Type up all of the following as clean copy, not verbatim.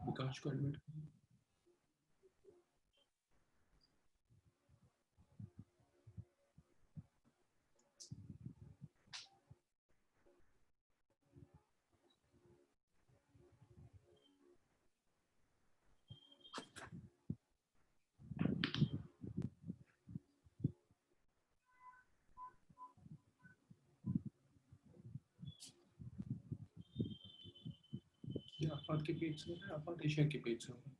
विकास को एडमिट आफाद के पेज से है, आफाद एशिया के पेज से होगा।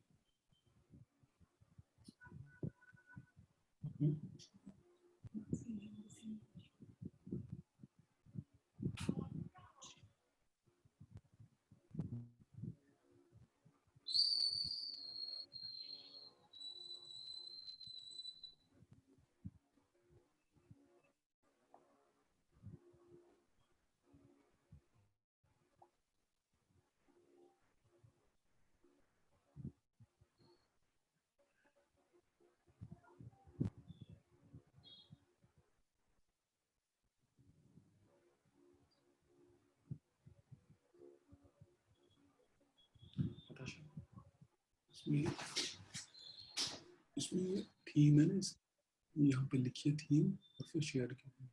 इसमें थीम है ना, यहाँ पे लिखिए थीम और फिर शेयर कीजिए।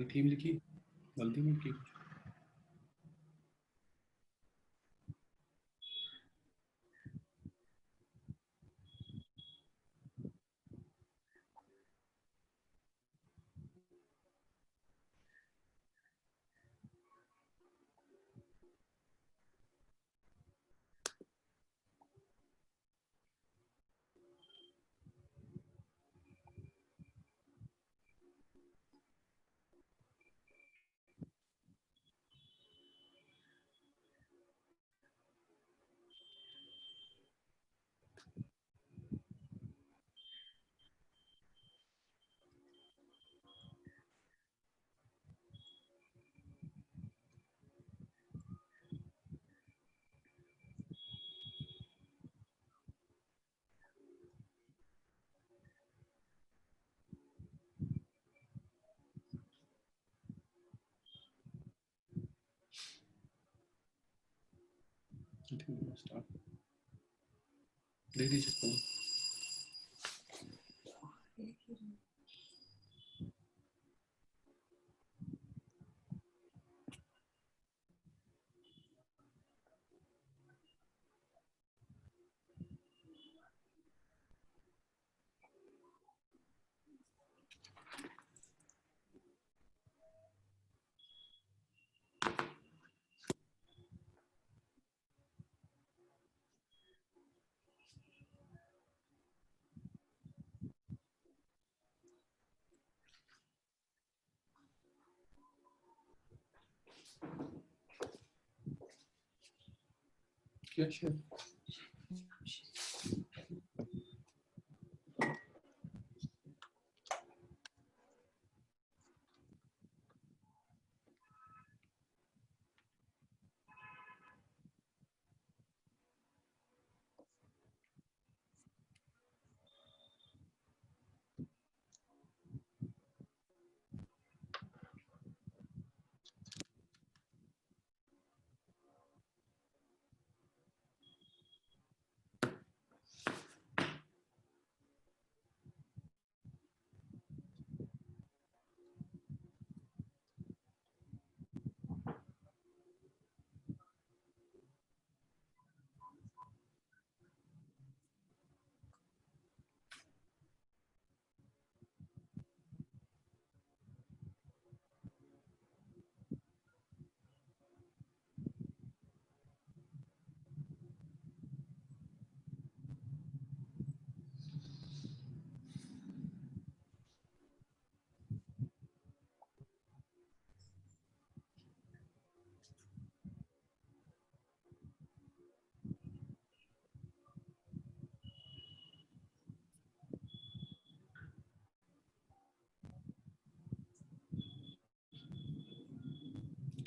थीम लिखी, गलती मत की। दे दीजिए। क्या शेयर?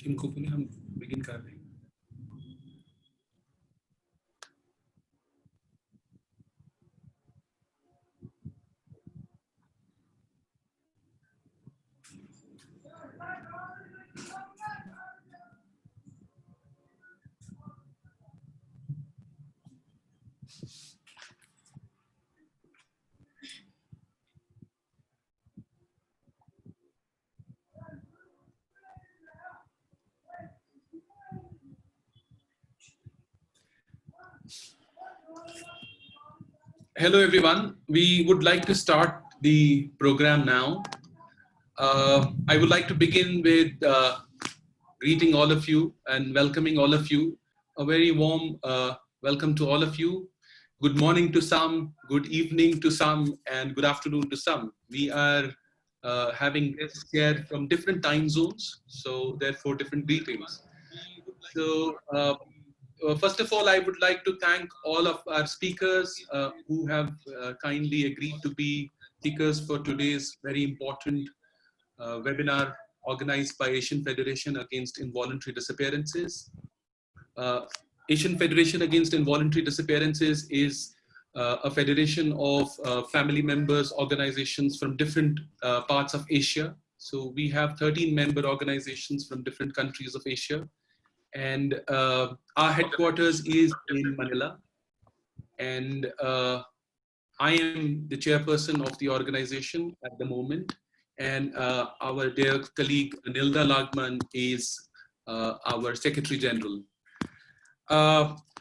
टीम को बोले हम बिगिन कर रहे हैं. Hello everyone, we would like to start the program now. I would like to begin with greeting all of you and welcoming all of you. A very warm welcome to all of you. Good morning to some, good evening to some, and good afternoon to some. We are having guests here from different time zones, so therefore different greetings. So first of all, I would like to thank all of our speakers who have kindly agreed to be speakers for today's very important webinar organized by Asian Federation Against Involuntary Disappearances. Asian Federation Against Involuntary Disappearances is a federation of family members, organizations from different parts of Asia. So we have 13 member organizations from different countries of Asia. And our headquarters is in Manila. And I am the chairperson of the organization at the moment. And our dear colleague, Nilda Lagman, is our Secretary General.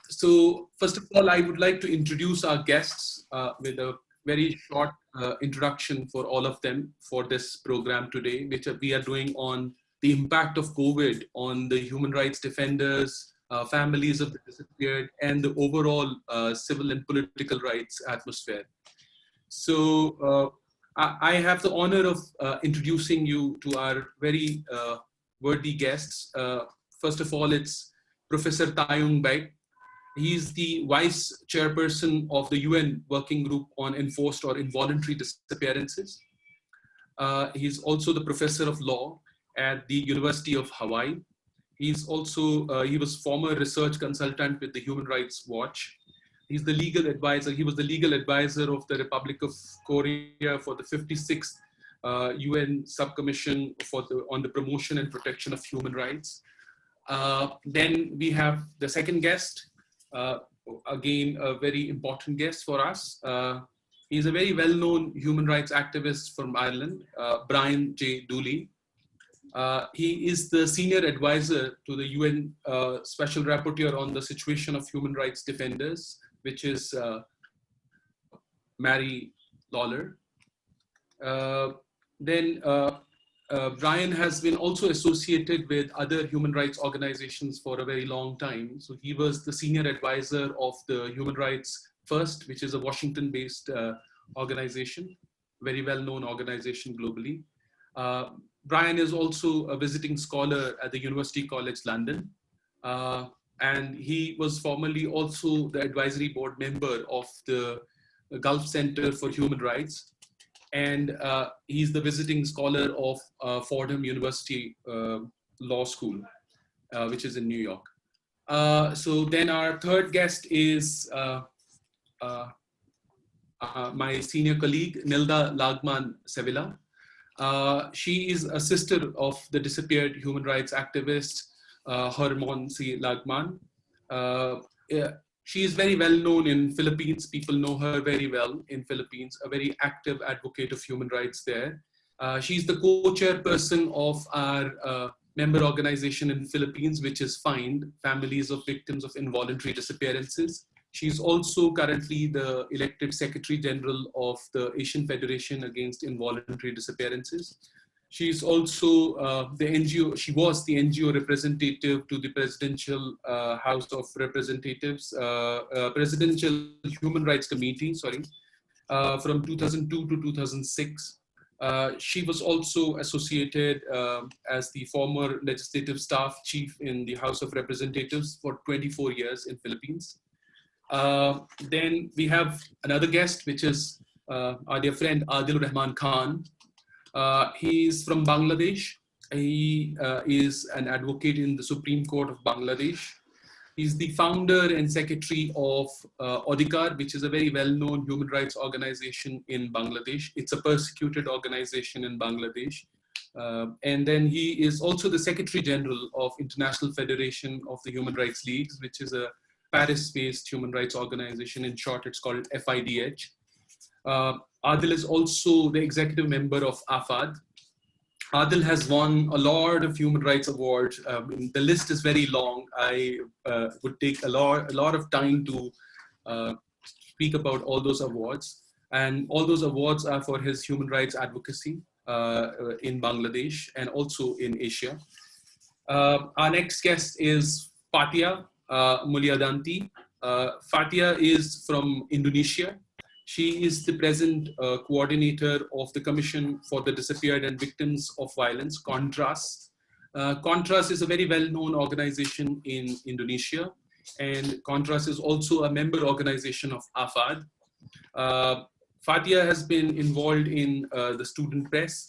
So first of all, I would like to introduce our guests with a very short introduction for all of them for this program today, which we are doing on the impact of COVID on the human rights defenders, families of the disappeared, and the overall civil and political rights atmosphere. So I have the honor of introducing you to our very worthy guests. First of all, it's Professor Taeyong Baek. He's the vice chairperson of the UN Working Group on Enforced or Involuntary Disappearances. He's also the professor of law at the University of Hawaii. He's also, he was former research consultant with the Human Rights Watch. He's the legal advisor. He was the legal advisor of the Republic of Korea for the 56th UN Subcommission on the Promotion and Protection of Human Rights. Then we have the second guest, again, a very important guest for us. He's a very well-known human rights activist from Ireland, Brian J. Dooley. He is the senior advisor to the UN Special Rapporteur on the Situation of Human Rights Defenders, which is Mary Lawler. Then Brian has been also associated with other human rights organizations for a very long time. So he was the senior advisor of the Human Rights First, which is a Washington-based organization, very well-known organization globally. Brian is also a visiting scholar at the University College London. And he was formerly also the advisory board member of the Gulf Center for Human Rights. And he's the visiting scholar of Fordham University Law School, which is in New York. So then our third guest is my senior colleague, Nilda Lagman Sevilla. She is a sister of the disappeared human rights activist, Hermon C. Lagman. She is very well known in Philippines. People know her very well in Philippines, a very active advocate of human rights there. She's the co-chairperson of our member organization in Philippines, which is FIND, Families of Victims of Involuntary Disappearances. She's also currently the elected Secretary General of the Asian Federation Against Involuntary Disappearances. She's also the NGO, she was the NGO representative to the Presidential House of Representatives, Presidential Human Rights Committee, from 2002 to 2006. She was also associated as the former legislative staff chief in the House of Representatives for 24 years in Philippines. Then we have another guest, which is our dear friend Adil Rahman Khan. He's from Bangladesh, He is an advocate in the Supreme Court of Bangladesh. He's the founder and secretary of Odhikar, which is a very well-known human rights organization in Bangladesh. It's a persecuted organization in Bangladesh. And then he is also the Secretary General of International Federation of the Human Rights Leagues, which is a Paris-based human rights organization. In short, it's called FIDH. Adil is also the executive member of AFAD. Adil has won a lot of human rights awards. The list is very long. I would take a lot of time to speak about all those awards. And all those awards are for his human rights advocacy in Bangladesh and also in Asia. Our next guest is Fatia Mulyadanti. Fatia is from Indonesia. She is the present coordinator of the Commission for the Disappeared and Victims of Violence, CONTRAS. CONTRAS is a very well-known organization in Indonesia, and CONTRAS is also a member organization of AFAD. Fatia has been involved in the student press.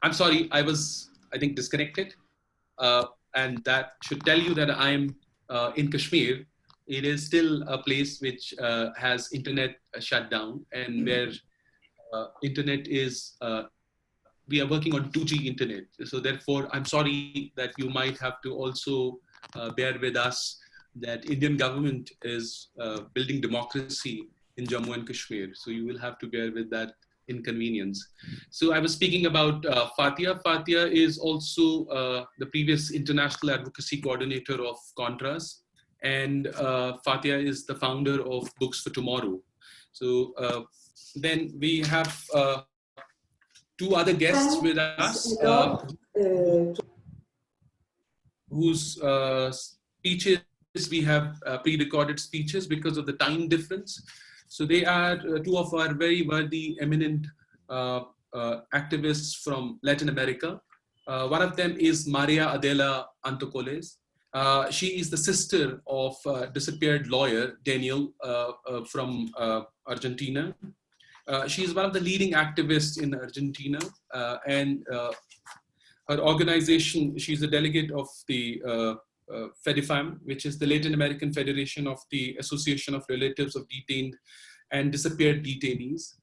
I'm sorry, I think, disconnected. And that should tell you that I'm in Kashmir. It is still a place which has internet shut down, and where internet is, we are working on 2G internet. So therefore, I'm sorry that you might have to also bear with us that Indian government is building democracy in Jammu and Kashmir. So you will have to bear with that inconvenience. So I was speaking about Fatia. Fatia is also the previous international advocacy coordinator of CONTRAS, and Fatia is the founder of Books for Tomorrow. So then we have two other guests with us whose speeches we have pre-recorded speeches because of the time difference. So they are two of our very worthy, eminent activists from Latin America. One of them is Maria Adela Antocoles. She is the sister of disappeared lawyer Daniel from Argentina. She is one of the leading activists in Argentina, and her organization, she's a delegate of the FEDIFAM, which is the Latin American Federation of the Association of Relatives of Detained and Disappeared Detainees.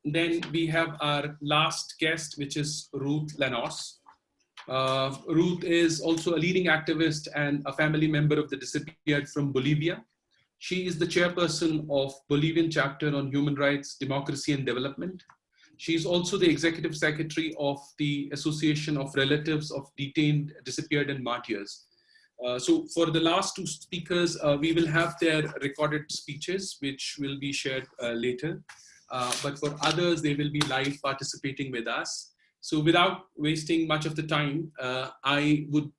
Then we have our last guest, which is Ruth Lanos. Ruth is also a leading activist and a family member of the disappeared from Bolivia. She is the chairperson of Bolivian chapter on human rights, democracy, and development. She is also the executive secretary of the Association of Relatives of Detained, Disappeared, and Martyrs. So for the last two speakers, we will have their recorded speeches, which will be shared later. But for others, they will be live participating with us. So without wasting much of the time, I would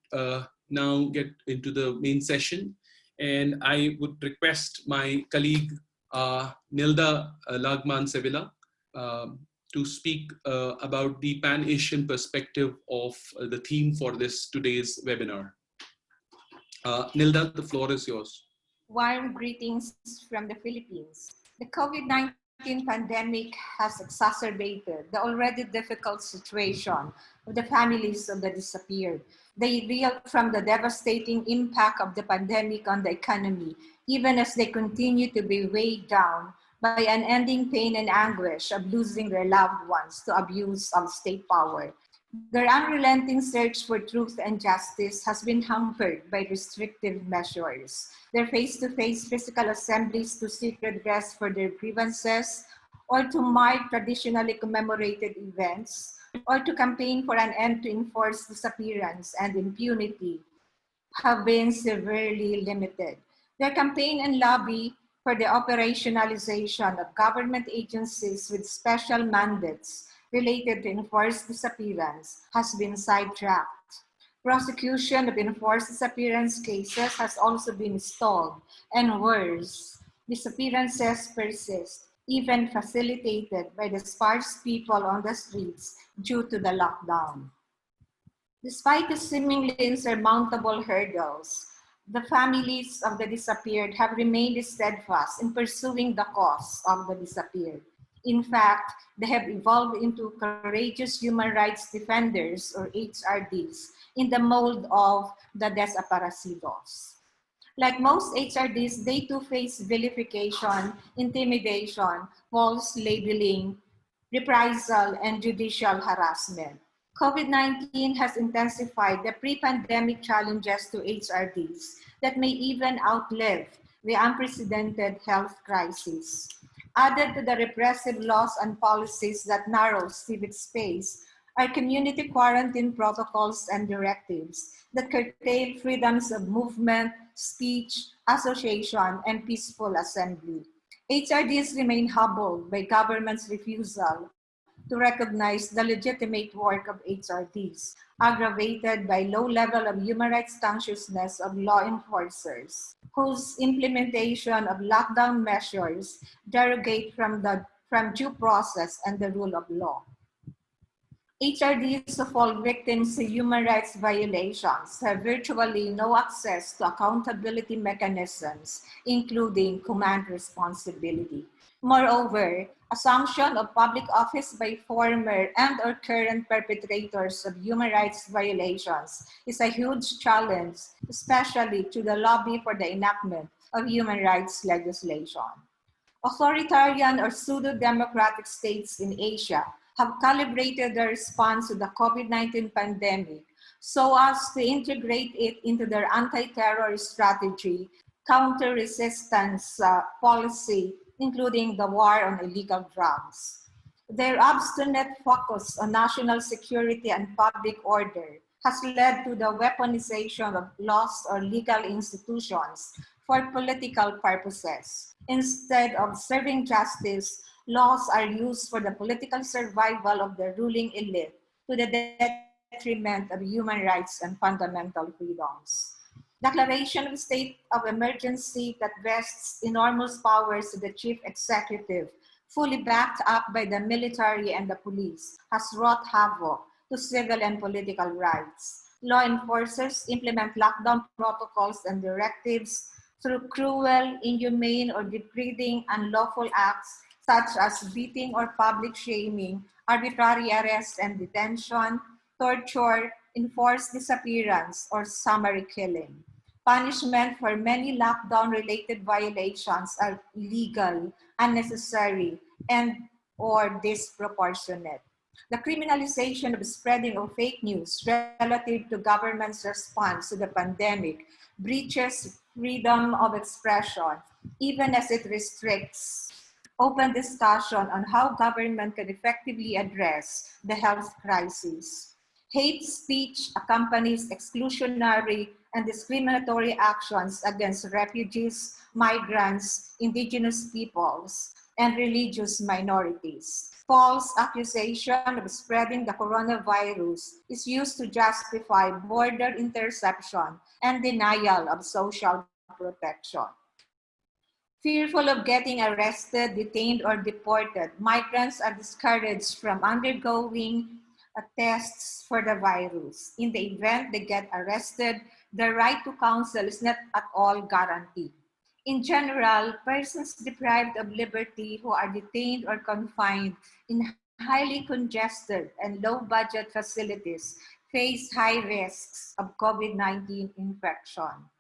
now get into the main session. And I would request my colleague, Nilda Lagman Sevilla, to speak about the Pan-Asian perspective of the theme for this today's webinar. Nilda, the floor is yours. Warm greetings from the Philippines. The COVID-19 pandemic has exacerbated the already difficult situation of the families of the disappeared. They reel from the devastating impact of the pandemic on the economy, even as they continue to be weighed down by unending pain and anguish of losing their loved ones to abuse of state power. Their unrelenting search for truth and justice has been hampered by restrictive measures. Their face-to-face physical assemblies to seek redress for their grievances, or to mark traditionally commemorated events, or to campaign for an end to enforced disappearance and impunity have been severely limited. Their campaign and lobby for the operationalization of government agencies with special mandates related to enforced disappearance has been sidetracked. Prosecution of enforced disappearance cases has also been stalled, and worse, disappearances persist, even facilitated by the sparse people on the streets due to the lockdown. Despite the seemingly insurmountable hurdles, the families of the disappeared have remained steadfast in pursuing the cause of the disappeared. In fact, they have evolved into courageous human rights defenders, or HRDs, in the mold of the desaparecidos. Like most HRDs, they too face vilification, intimidation, false labeling, reprisal, and judicial harassment. COVID-19 has intensified the pre-pandemic challenges to HRDs that may even outlive the unprecedented health crisis. Added to the repressive laws and policies that narrow civic space are community quarantine protocols and directives that curtail freedoms of movement, speech, association, and peaceful assembly. HRDs remain hobbled by government's refusal to recognize the legitimate work of HRDs, aggravated by low level of human rights consciousness of law enforcers, whose implementation of lockdown measures derogate from due process and the rule of law. HRDs who fall victims to human rights violations have virtually no access to accountability mechanisms, including command responsibility. Moreover, assumption of public office by former and or current perpetrators of human rights violations is a huge challenge, especially to the lobby for the enactment of human rights legislation. Authoritarian or pseudo-democratic states in Asia have calibrated their response to the COVID-19 pandemic so as to integrate it into their anti-terror strategy, counter-resistance policy, including the war on illegal drugs. Their obstinate focus on national security and public order has led to the weaponization of laws or legal institutions for political purposes. Instead of serving justice, laws are used for the political survival of the ruling elite to the detriment of human rights and fundamental freedoms. Declaration of state of emergency that vests enormous powers to the chief executive, fully backed up by the military and the police, has wrought havoc to civil and political rights. Law enforcers implement lockdown protocols and directives through cruel, inhumane, or degrading unlawful acts such as beating or public shaming, arbitrary arrest and detention, torture, enforced disappearance, or summary killing. Punishment for many lockdown-related violations are illegal, unnecessary, and or disproportionate. The criminalization of spreading of fake news relative to government's response to the pandemic breaches freedom of expression, even as it restricts open discussion on how government can effectively address the health crisis. Hate speech accompanies exclusionary and discriminatory actions against refugees, migrants, indigenous peoples, and religious minorities. False accusation of spreading the coronavirus is used to justify border interception and denial of social protection. Fearful of getting arrested, detained, or deported, migrants are discouraged from undergoing tests for the virus. In the event they get arrested, the right to counsel is not at all guaranteed. In general, persons deprived of liberty who are detained or confined in highly congested and low-budget facilities face high risks of COVID-19 infection.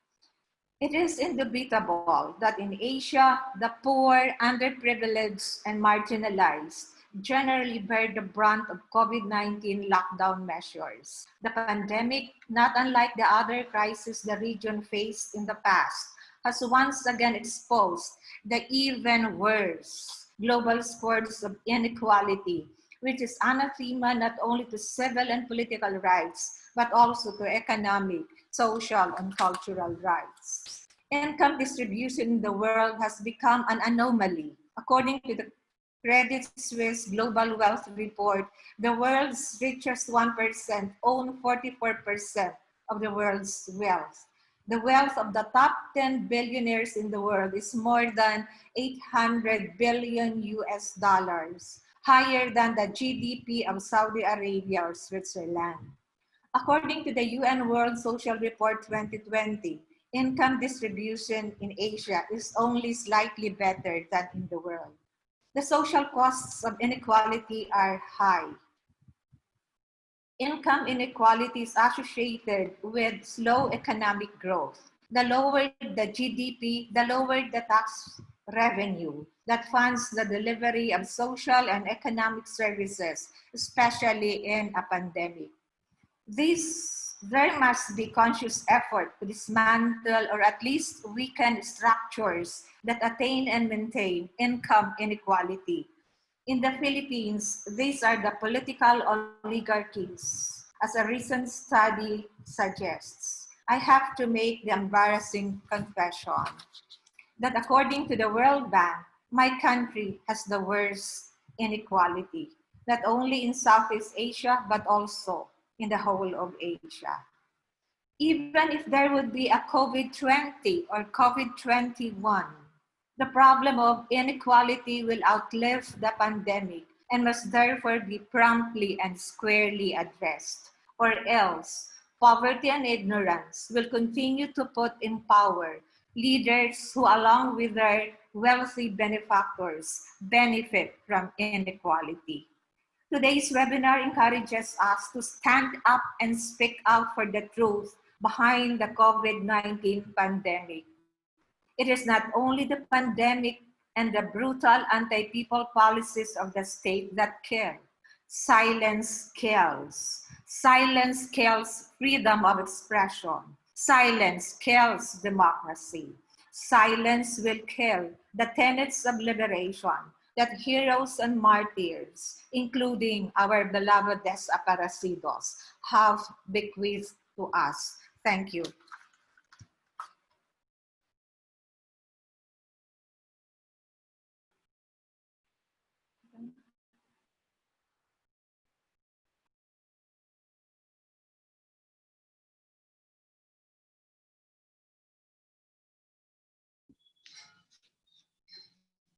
It is indubitable that in Asia, the poor, underprivileged, and marginalized generally bear the brunt of COVID-19 lockdown measures. The pandemic, not unlike the other crises the region faced in the past, has once again exposed the even worse global scourge of inequality, which is anathema not only to civil and political rights, but also to economic, social, and cultural rights. Income distribution in the world has become an anomaly. According to the Credit Suisse Global Wealth Report, the world's richest 1% own 44% of the world's wealth. The wealth of the top 10 billionaires in the world is more than 800 billion US dollars, higher than the GDP of Saudi Arabia or Switzerland. According to the UN World Social Report 2020, income distribution in Asia is only slightly better than in the world. The social costs of inequality are high. Income inequality is associated with slow economic growth. The lower the GDP, the lower the tax revenue that funds the delivery of social and economic services, especially in a pandemic. There must be conscious effort to dismantle or at least weaken structures that attain and maintain income inequality. In the Philippines, these are the political oligarchies, as a recent study suggests. I have to make the embarrassing confession that according to the World Bank, my country has the worst inequality, not only in Southeast Asia, but also in the whole of Asia. Even if there would be a COVID-20 or COVID-21, the problem of inequality will outlive the pandemic and must therefore be promptly and squarely addressed, or else poverty and ignorance will continue to put in power leaders who, along with their wealthy benefactors, benefit from inequality. Today's webinar encourages us to stand up and speak out for the truth behind the COVID-19 pandemic. It is not only the pandemic and the brutal anti-people policies of the state that kill. Silence kills. Silence kills freedom of expression. Silence kills democracy. Silence will kill the tenets of liberation that heroes and martyrs, including our beloved desaparecidos, have bequeathed to us. Thank you.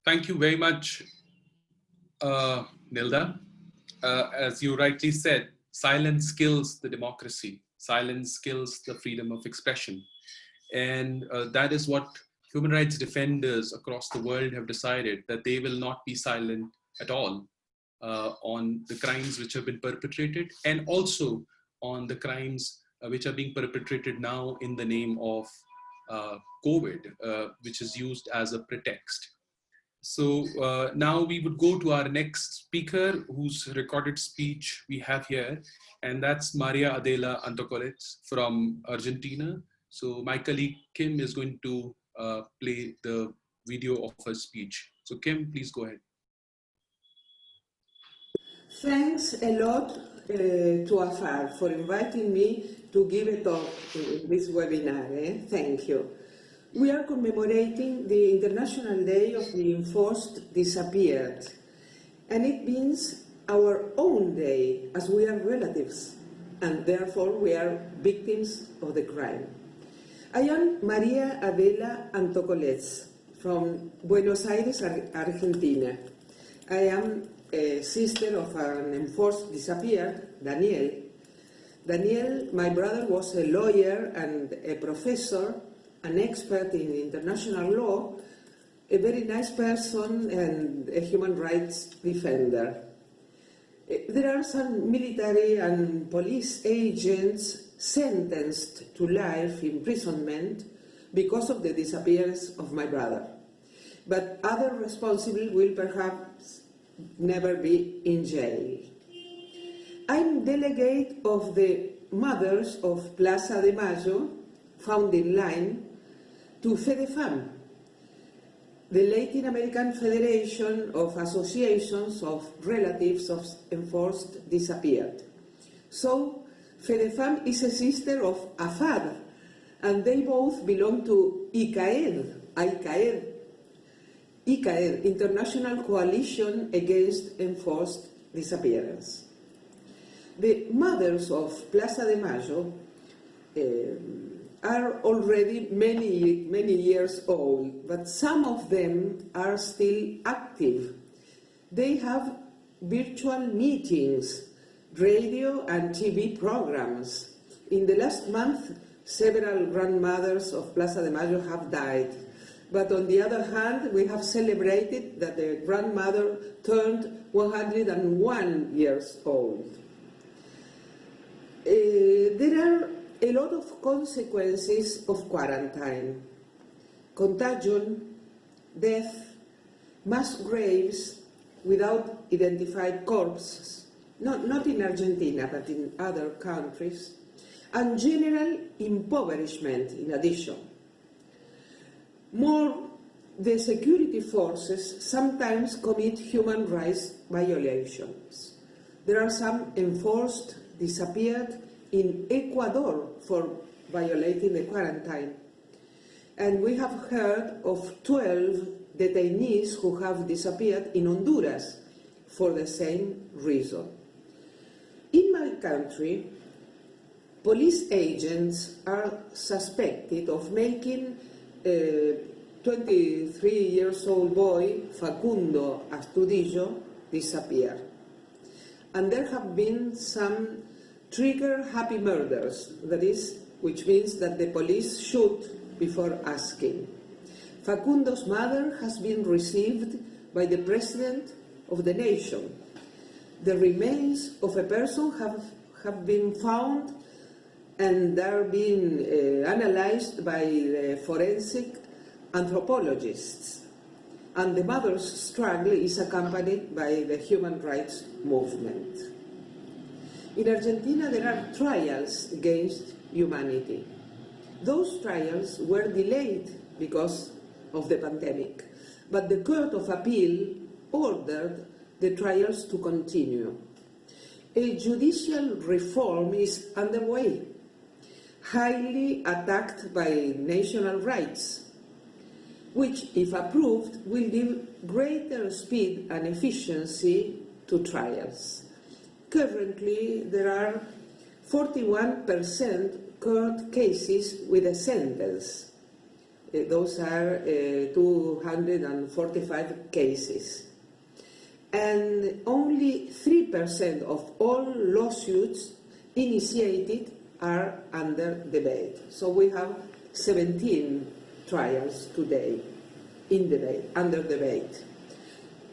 Thank you very much, Nilda. As you rightly said, silence kills the democracy. Silence kills the freedom of expression. And that is what human rights defenders across the world have decided, that they will not be silent at all on the crimes which have been perpetrated, and also on the crimes which are being perpetrated now in the name of COVID, which is used as a pretext. So now we would go to our next speaker, whose recorded speech we have here, and that's Maria Adela Antocolets from Argentina. So my colleague Kim is going to play the video of her speech. So Kim, please go ahead. Thanks a lot to AFAD for inviting me to give a talk in this webinar. Thank you. We are commemorating the International Day of the Enforced Disappeared, and it means our own day, as we are relatives, and therefore we are victims of the crime. I am Maria Adela Antocolets from Buenos Aires, Argentina. I am a sister of an enforced disappeared, Daniel. Daniel, my brother, was a lawyer and a professor, an expert in international law, a very nice person and a human rights defender. There are some military and police agents sentenced to life imprisonment because of the disappearance of my brother. But other responsible will perhaps never be in jail. I'm delegate of the Mothers of Plaza de Mayo founding line to FEDEFAM, the Latin American Federation of Associations of Relatives of Enforced Disappeared. So, FEDEFAM is a sister of AFAD, and they both belong to ICAED, International Coalition Against Enforced Disappearance. The mothers of Plaza de Mayo are already many years old, but some of them are still active. They have virtual meetings, radio and TV programs. In the last month, several grandmothers of Plaza de Mayo have died. But on the other hand, we have celebrated that the grandmother turned 101 years old. There are a lot of consequences of quarantine: contagion, death, mass graves without identified corpses, not in Argentina, but in other countries, and general impoverishment in addition. More, the security forces sometimes commit human rights violations. There are some enforced disappeared in Ecuador for violating the quarantine. And we have heard of 12 detainees who have disappeared in Honduras for the same reason. In my country, police agents are suspected of making a 23-year-old boy, Facundo Astudillo, disappear. And there have been some trigger-happy murders, that is, which means that the police shoot before asking. Facundo's mother has been received by the president of the nation. The remains of a person have been found and are being analyzed by the forensic anthropologists. And the mother's struggle is accompanied by the human rights movement. In Argentina, there are trials against humanity. Those trials were delayed because of the pandemic, but the Court of Appeal ordered the trials to continue. A judicial reform is underway, highly attacked by national rights, which, if approved, will give greater speed and efficiency to trials. Currently, there are 41% court cases with a sentence. Those are 245 cases. And only 3% of all lawsuits initiated are under debate. So we have 17 trials today under debate.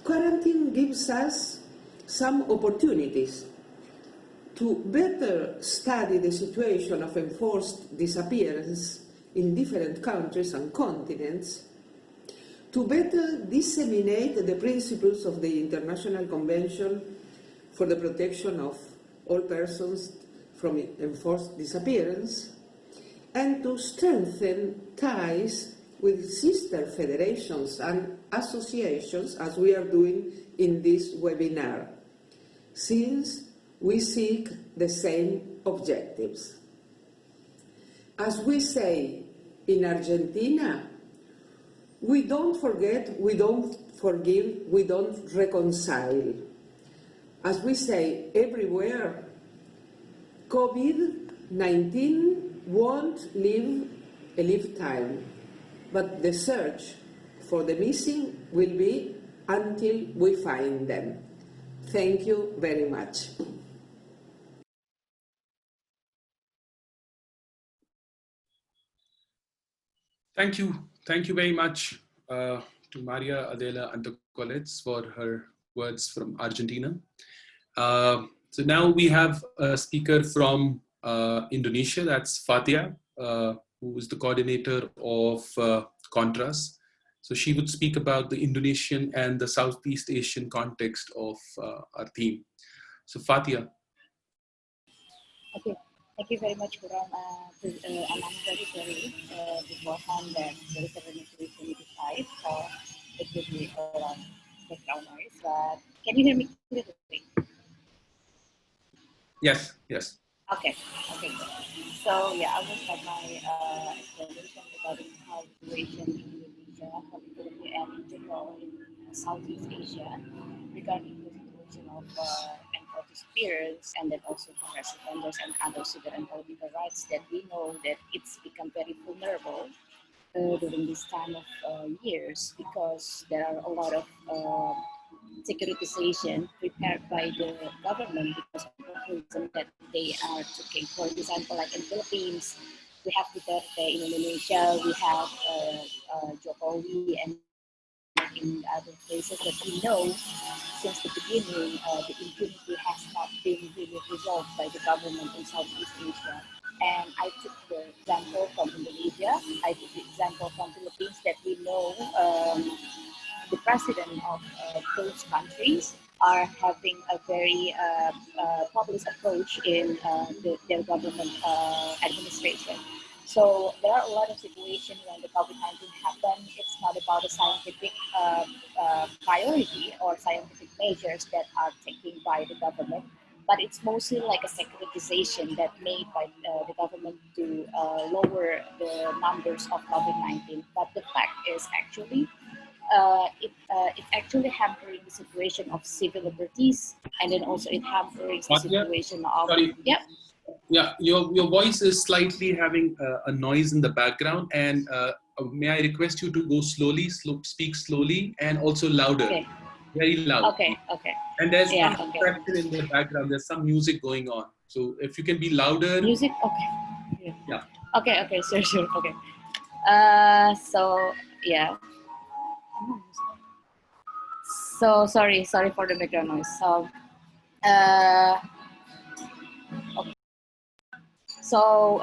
Quarantine gives us some opportunities to better study the situation of enforced disappearance in different countries and continents, to better disseminate the principles of the International Convention for the Protection of All Persons from Enforced Disappearance, and to strengthen ties with sister federations and associations, as we are doing in this webinar, since we seek the same objectives. As we say in Argentina, we don't forget, we don't forgive, we don't reconcile. As we say everywhere, COVID-19 won't live a lifetime, but the search for the missing will be until we find them. Thank you very much. Thank you. Thank you very much to Maria Adela Antocolets for her words from Argentina. So now we have a speaker from Indonesia, that's Fatia, who is the coordinator of Contras. So she would speak about the Indonesian and the Southeast Asian context of our theme. So Fatia. Okay, thank you very much, Kuram. And I'm very sorry beforehand that there is a limitation device, so it will be around background noise. But can you hear me clearly? Yes, yes. Okay, okay. So yeah, I will start my explanation regarding how situation in Indonesia, particularly and in general in Southeast Asia, regarding the situation of enforced disappearance and then also forest offenders and other civil and political rights that we know that it's become very vulnerable during this time of years because there are a lot of securitization prepared by the government because of the reason that they are taking. For example, like in Philippines, we have Duterte. In Indonesia, we have Jokowi, and in other places that we know since the beginning, the impunity has not been really resolved by the government in Southeast Asia. And I took the example from Indonesia. I took the example from Philippines that we know the president of those countries are having a very populist approach in their government administration. So there are a lot of situations when the COVID-19 happened. It's not about a scientific priority or scientific measures that are taken by the government, but it's mostly like a securitization that made by the government to lower the numbers of COVID-19. But the fact is actually it's actually hampering the situation of civil liberties, and then also it hampering the Fatia, situation of sorry. yeah. Yeah, your voice is slightly having a noise in the background, and may I request you to go slowly, speak slowly, and also louder, Okay, very loud. okay, okay, And there's yeah, some okay. distraction in the background. There's some music going on. So if you can be louder, Music, okay, yeah. yeah. Okay, okay, sure, sure, okay. So yeah. So sorry for the background noise. So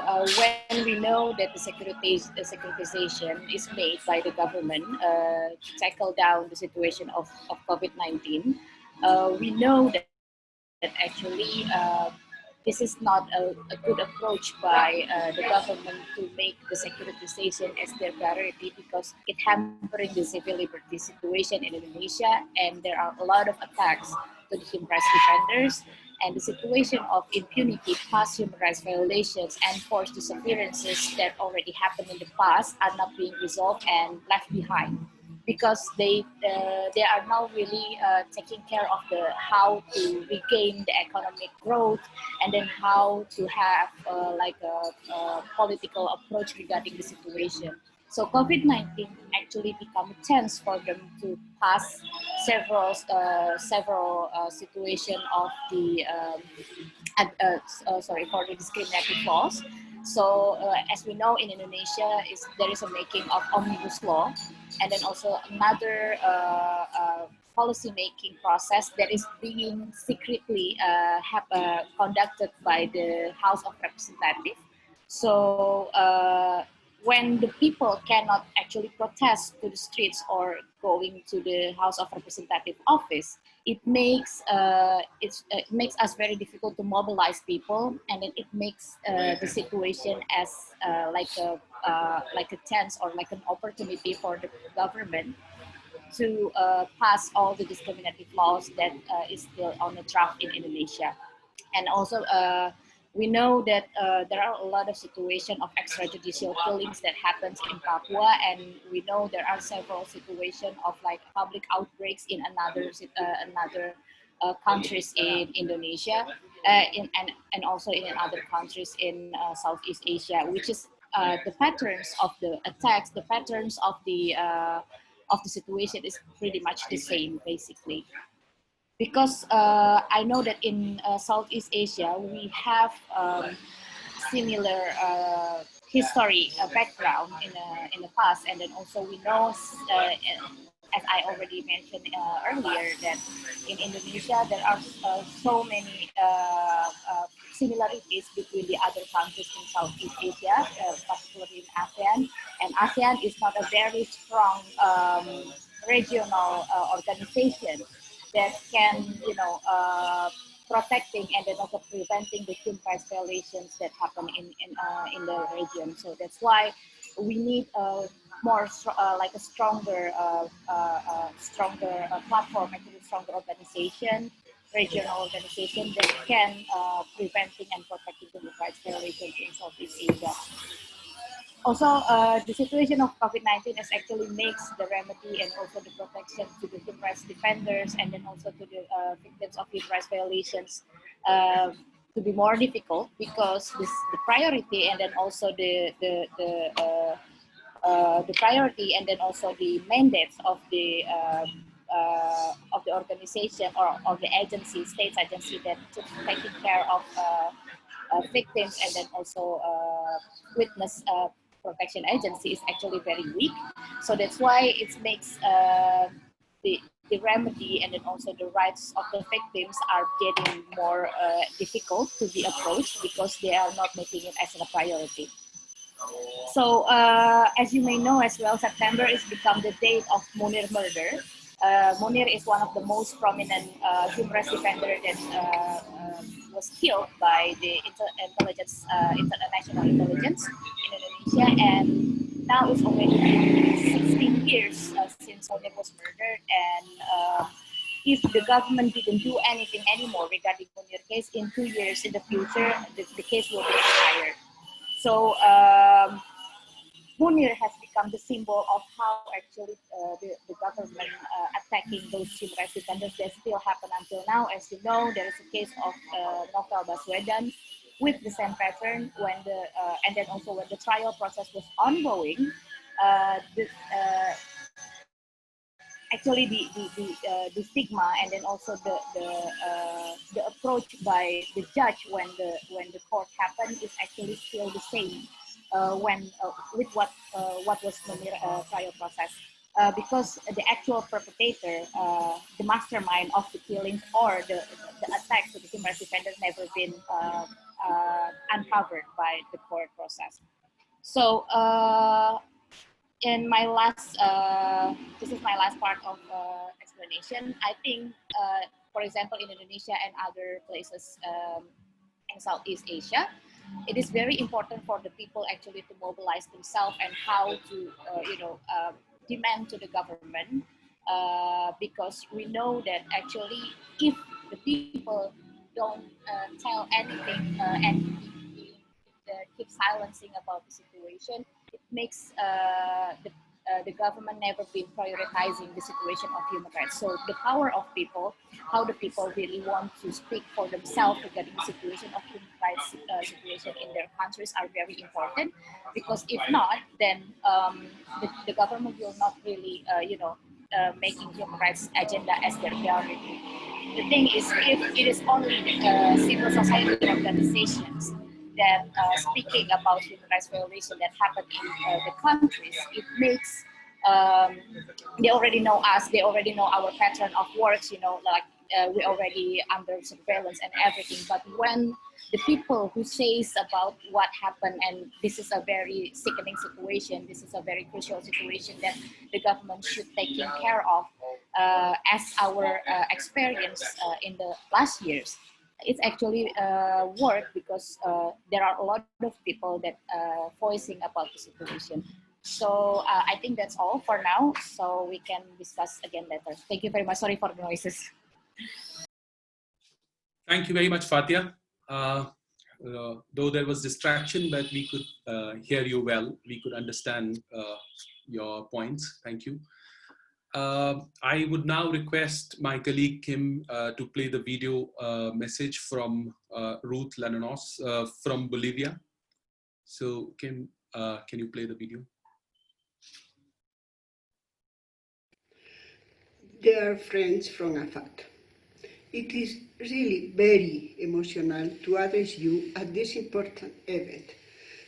uh, when we know that the securitization is made by the government to tackle down the situation of COVID-19, we know that actually this is not a good approach by the government to make the securitization as their priority because it hampering the civil liberty situation in Indonesia, and there are a lot of attacks to the human rights defenders, and the situation of impunity, past human rights violations, and forced disappearances that already happened in the past are not being resolved and left behind because they are now really taking care of the how to regain the economic growth and then how to have like a political approach regarding the situation. So COVID-19 actually become a chance for them to pass several situation of the sorry for the discriminative laws. So as we know in Indonesia, there is a making of omnibus law, and then also another policy making process that is being secretly conducted by the House of Representatives. So when the people cannot actually protest to the streets or going to the House of Representative office, it makes us very difficult to mobilize people, and then it makes the situation as like a chance or like an opportunity for the government to pass all the discriminative laws that is still on the draft in Indonesia. And also we know that there are a lot of situations of extrajudicial killings that happens in Papua, and we know there are several situations of like public outbreaks in another countries in Indonesia, and also in other countries in Southeast Asia, which is the patterns of the attacks, the patterns of the situation is pretty much the same basically. Because I know that in Southeast Asia we have similar history background in the past, and then also we know, as I already mentioned earlier, that in Indonesia there are so many similarities between the other countries in Southeast Asia, particularly in ASEAN. And ASEAN is not a very strong regional organization that can, protecting and then also preventing the human rights violations that happen in the region. So that's why we need more like a stronger platform, actually stronger organization, regional organization that can preventing and protecting human rights violations in Southeast Asia. Also, the situation of COVID-19 is actually makes the remedy and also the protection to the human rights defenders and then also to the victims of human rights violations to be more difficult, because the priority and then also the priority and then also the mandates of the organization or of the agency, state agency that took taking care of victims and then also witness protection agency is actually very weak. So that's why it makes the remedy and then also the rights of the victims are getting more difficult to be approached because they are not making it as a priority. So as you may know as well, September is become the date of Munir murder. Munir is one of the most prominent human rights defender that was killed by the international intelligence in Indonesia, and now it's already been 16 years since Munir was murdered. And if the government didn't do anything anymore regarding Munir case, in 2 years in the future, the case will be expired. So Munir has become the symbol of how actually the government attacking those human rights defenders that still happen until now. As you know, there is a case of Novel Baswedan with the same pattern when and then also when the trial process was ongoing. Actually, the stigma and then also the approach by the judge when the court happened is actually still the same. With what was the trial process, because the actual perpetrator, the mastermind of the killings or the attacks to the human rights defenders never been uncovered by the court process. So in my last, this is my last part of explanation. I think, for example, in Indonesia and other places in Southeast Asia, it is very important for the people actually to mobilize themselves and how to, demand to the government, because we know that actually if the people don't tell anything and keep silencing about the situation, it makes the government never been prioritizing the situation of human rights. So the power of people, how the people really want to speak for themselves regarding the situation of human rights situation in their countries are very important, because if not, then the government will not really, making human rights agenda as their priority. The thing is, if it is only the civil society organizations that speaking about human rights violation that happen in the countries, it makes they already know us, they already know our pattern of works, like we already under surveillance and everything. But when the people who says about what happened, and this is a very sickening situation, this is a very crucial situation that the government should take care of, as our experience in the last years, it's actually work, because there are a lot of people that voicing about the situation. So I think that's all for now. So we can discuss again later. Thank you very much. Sorry for the noises. Thank you very much, Fatia. Though there was distraction, but we could hear you well. We could understand your points. Thank you. I would now request my colleague Kim to play the video message from Ruth Lananos from Bolivia. So Kim, can you play the video? Dear friends from AFAD, it is really very emotional to address you at this important event,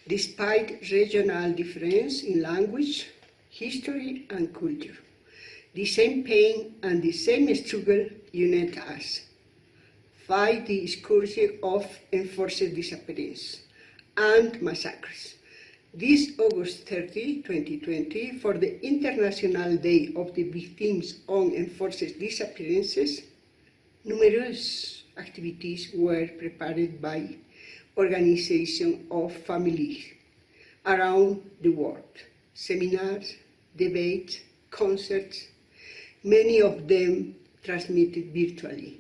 despite regional difference in language, history, and culture. The same pain and the same struggle unite us. fight the scourge of enforced disappearance and massacres. This August 30, 2020, for the International Day of the Victims of Enforced Disappearances, numerous activities were prepared by organizations of families around the world. Seminars, debates, concerts, many of them transmitted virtually,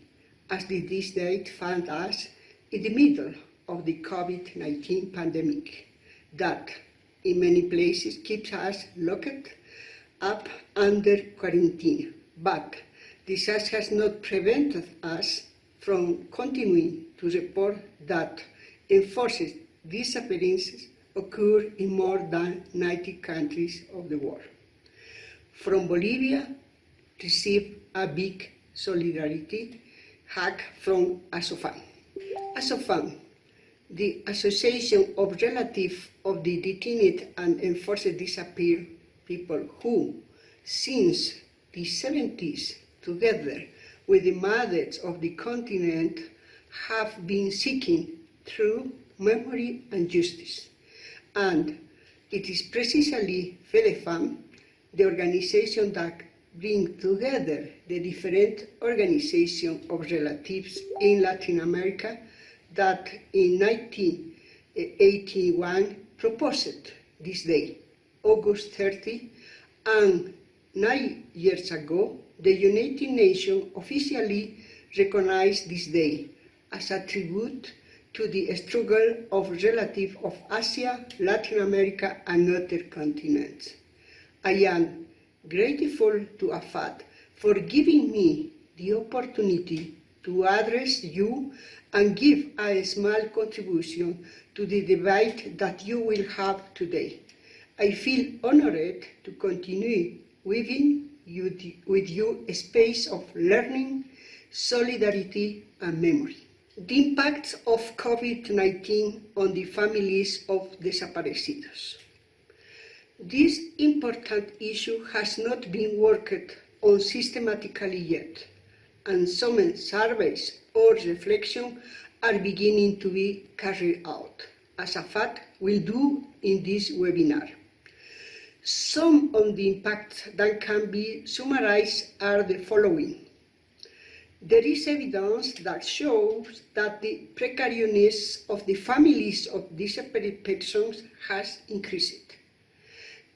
as this date found us in the middle of the COVID-19 pandemic that in many places keeps us locked up under quarantine. But this has not prevented us from continuing to report that enforced disappearances occur in more than 90 countries of the world. From Bolivia, received a big solidarity hug from ASOFAM. ASOFAM, the Association of Relatives of the Detained and Enforced Disappeared People who, since the 70s, together with the mothers of the continent, have been seeking through memory and justice. And it is precisely FEDEFAM, the organization that brings together the different organizations of relatives in Latin America, that in 1981 proposed this day, August 30, and 9 years ago, the United Nations officially recognized this day as a tribute to the struggle of relatives of Asia, Latin America, and other continents. I am grateful to AFAD for giving me the opportunity to address you and give a small contribution to the debate that you will have today. I feel honored to continue weaving with you a space of learning, solidarity, and memory. The impacts of COVID-19 on the families of desaparecidos. This important issue has not been worked on systematically yet, and some surveys or reflection are beginning to be carried out, as AFAD will do in this webinar. Some of the impacts that can be summarized are the following. There is evidence that shows that the precariousness of the families of disappeared persons has increased.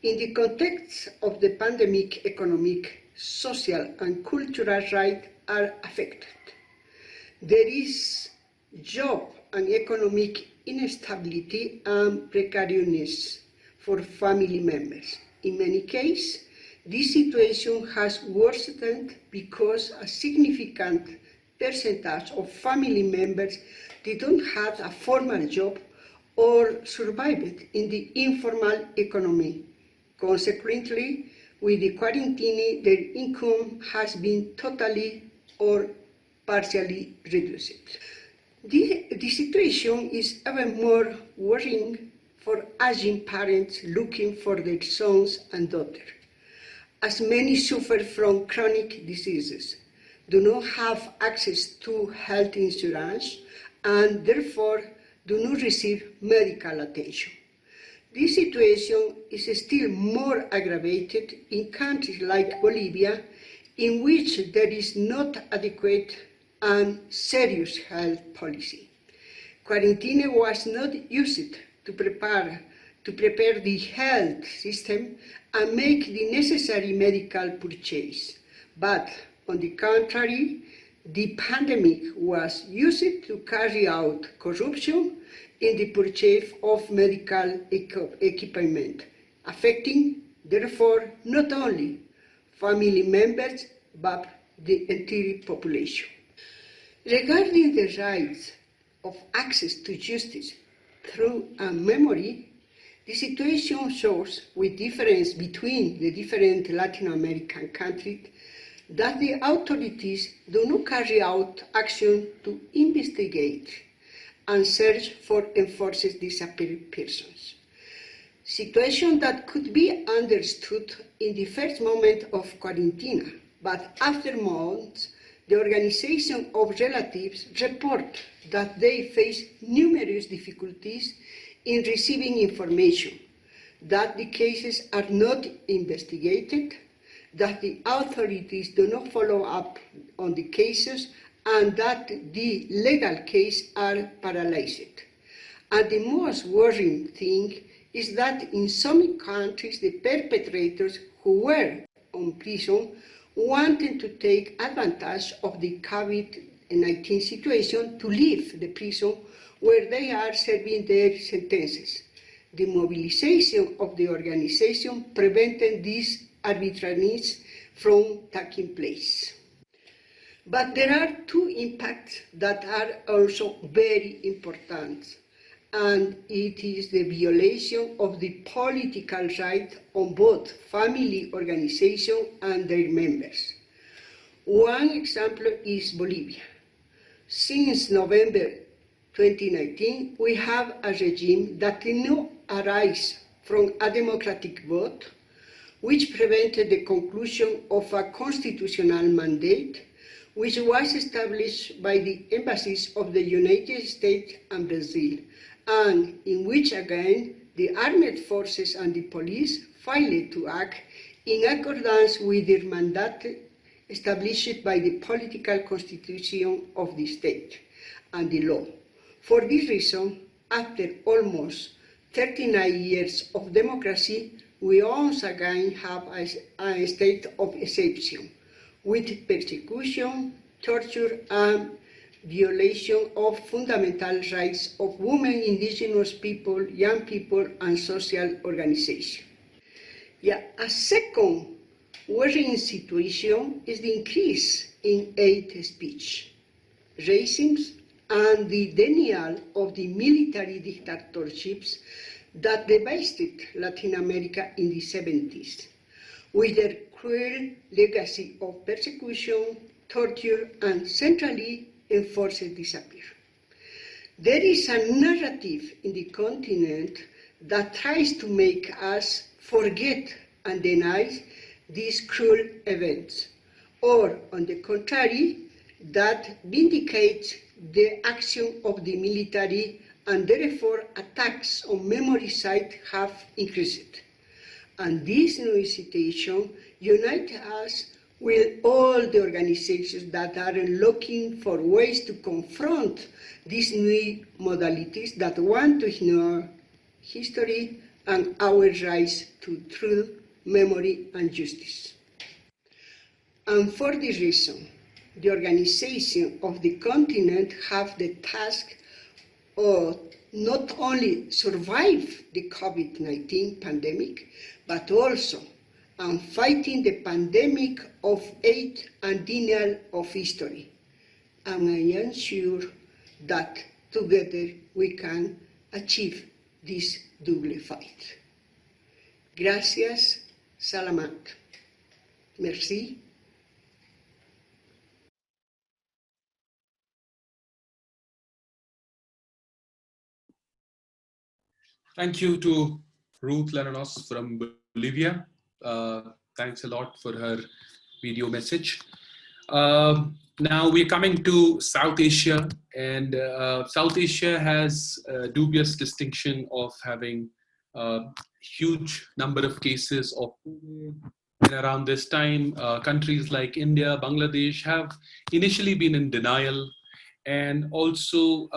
In the context of the pandemic, economic, social, and cultural rights are affected. There is job and economic instability and precariousness for family members. In many cases, this situation has worsened because a significant percentage of family members didn't have a formal job or survived in the informal economy. Consequently, with the quarantine, their income has been totally or partially reduced. The situation is even more worrying for aging parents looking for their sons and daughters, as many suffer from chronic diseases, do not have access to health insurance, and therefore do not receive medical attention. This situation is still more aggravated in countries like Bolivia, in which there is not adequate and serious health policy. Quarantine was not used to prepare the health system and make the necessary medical purchase. But on the contrary, the pandemic was used to carry out corruption in the purchase of medical equipment, affecting, therefore, not only family members, but the entire population. Regarding the rights of access to justice through memory, the situation shows, with difference between the different Latin American countries, that the authorities do not carry out action to investigate and search for enforced disappeared persons. Situation that could be understood in the first moment of quarantine, but after months, The Organization of Relatives report that they face numerous difficulties in receiving information, that the cases are not investigated, that the authorities do not follow up on the cases, and that the legal cases are paralyzed. And the most worrying thing is that in some countries, the perpetrators who were on prison wanted to take advantage of the COVID-19 situation to leave the prison where they are serving their sentences. The mobilization of the organization prevented this arbitrariness from taking place. But there are two impacts that are also very important, and it is the violation of the political right on both family organizations and their members. One example is Bolivia. Since November 2019, we have a regime that did not arise from a democratic vote, which prevented the conclusion of a constitutional mandate, which was established by the embassies of the United States and Brazil, and in which again the armed forces and the police failed to act in accordance with their mandate established by the political constitution of the state and the law. For this reason, after almost 39 years of democracy, we once again have a state of exception, with persecution, torture, and violation of fundamental rights of women, indigenous people, young people, and social organizations. A second worrying situation is the increase in hate speech, racism, and the denial of the military dictatorships that devastated Latin America in the 70s, with their cruel legacy of persecution, torture, and centrally enforced disappearance. There is a narrative in the continent that tries to make us forget and deny these cruel events, or on the contrary, that vindicates the action of the military, and therefore attacks on memory sites have increased. And this new situation unites us with all the organizations that are looking for ways to confront these new modalities that want to ignore history and our rights to truth, memory, and justice. And for this reason, the organization of the continent have the task of not only survive the COVID-19 pandemic, but also fighting the pandemic of hate and denial of history. And I am sure that together we can achieve this double fight. Gracias, Salamat. Merci. Thank you to Ruth Leranos from Bolivia. Thanks a lot for her video message. Now we're coming to South Asia, and South Asia has a dubious distinction of having a huge number of cases of COVID. And around this time, countries like India, Bangladesh have initially been in denial, and also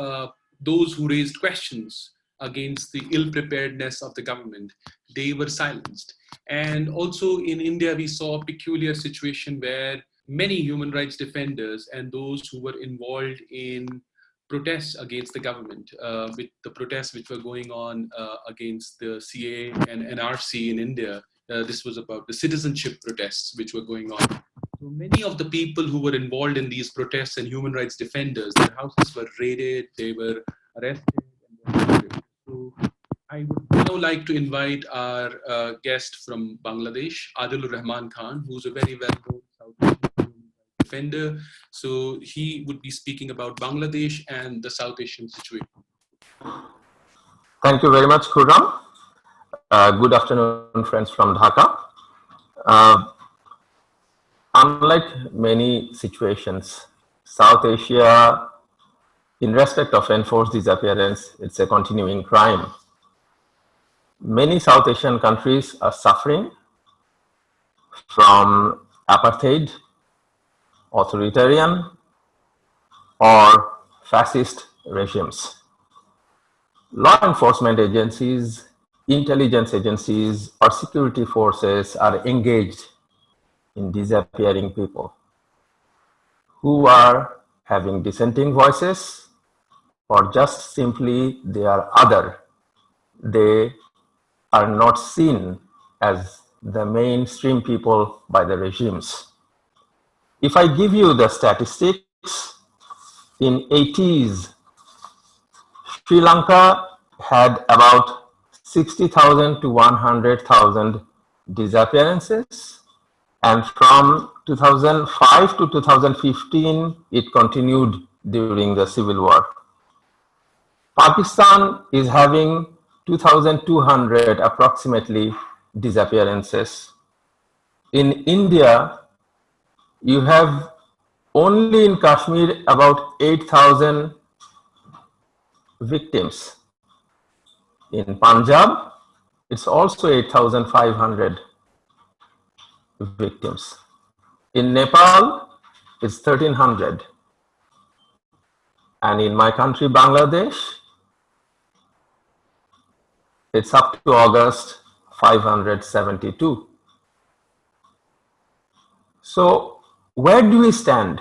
those who raised questions against the ill-preparedness of the government, they were silenced. And also in India, we saw a peculiar situation where many human rights defenders and those who were involved in protests against the government, with the protests which were going on against the CA and NRC in India. This was about the citizenship protests which were going on. So many of the people who were involved in these protests and human rights defenders, their houses were raided, they were arrested. So I would now like to invite our guest from Bangladesh, Adilur Rahman Khan, who's a very well-known South Asian human rights defender. So he would be speaking about Bangladesh and the South Asian situation. Thank you very much, Khurram. Good afternoon, friends from Dhaka. unlike many situations, South Asia, in respect of enforced disappearance, it's a continuing crime. Many South Asian countries are suffering from apartheid, authoritarian, or fascist regimes. Law enforcement agencies, intelligence agencies, or security forces are engaged in disappearing people who are having dissenting voices or just simply they are other. They are not seen as the mainstream people by the regimes. If I give you the statistics, in 80s, Sri Lanka had about 60,000 to 100,000 disappearances, and from 2005 to 2015, it continued during the civil war. Pakistan is having 2,200 approximately disappearances. In India, you have only in Kashmir about 8,000 victims. In Punjab, it's also 8,500 victims. In Nepal, it's 1,300. And in my country, Bangladesh, it's up to August 572. So where do we stand?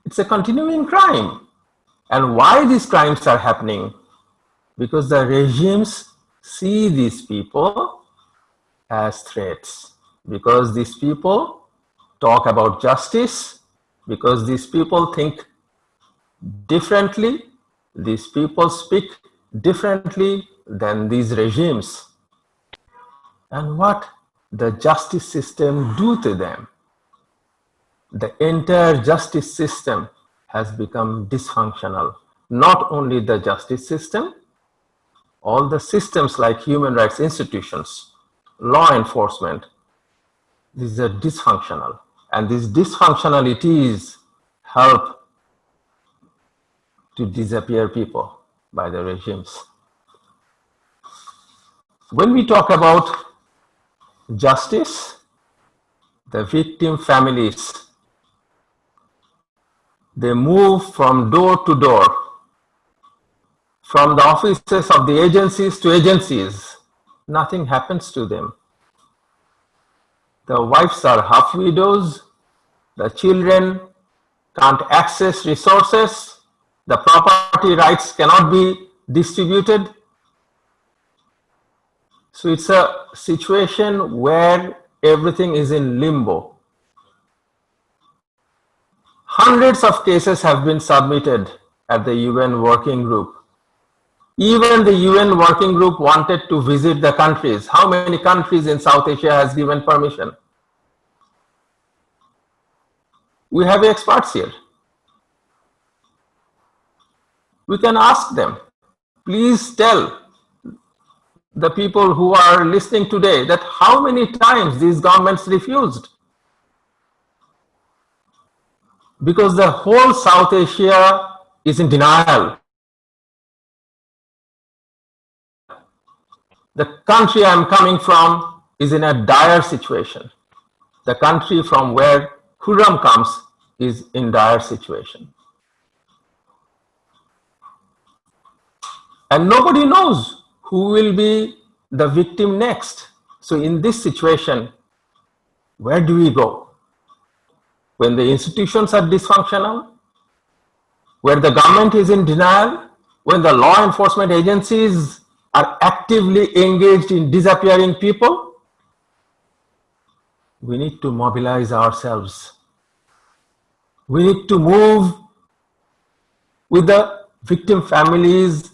It's a continuing crime. And why these crimes are happening? Because the regimes see these people as threats. Because these people talk about justice. Because these people think differently. These people speak differently than these regimes. And what the justice system do to them? The entire justice system has become dysfunctional. Not only the justice system, all the systems like human rights institutions, law enforcement, these are dysfunctional. And these dysfunctionalities help to disappear people by the regimes. When we talk about justice, the victim families, they move from door to door, from the offices of the agencies to agencies. Nothing happens to them. The wives are half widows, the children can't access resources, the property rights cannot be distributed. So it's a situation where everything is in limbo. Hundreds of cases have been submitted at the UN working group. Even the UN working group wanted to visit the countries. How many countries in South Asia has given permission? We have experts here. We can ask them, please tell the people who are listening today that how many times these governments refused. Because the whole South Asia is in denial. The country I'm coming from is in a dire situation. The country from where Khurram comes is in dire situation. And nobody knows who will be the victim next. So in this situation, where do we go? When the institutions are dysfunctional, where the government is in denial, when the law enforcement agencies are actively engaged in disappearing people, we need to mobilize ourselves. We need to move with the victim families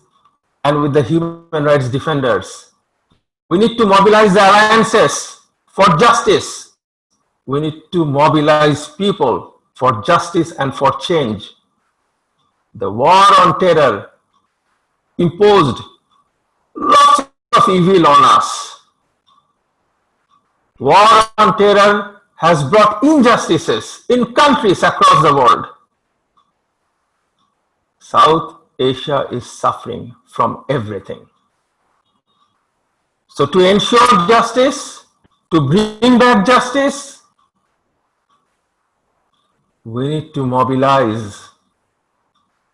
and with the human rights defenders. We need to mobilize the alliances for justice. We need to mobilize people for justice and for change. The war on terror imposed lots of evil on us. War on terror has brought injustices in countries across the world. South Asia is suffering from everything. So to ensure justice, to bring back justice, we need to mobilize.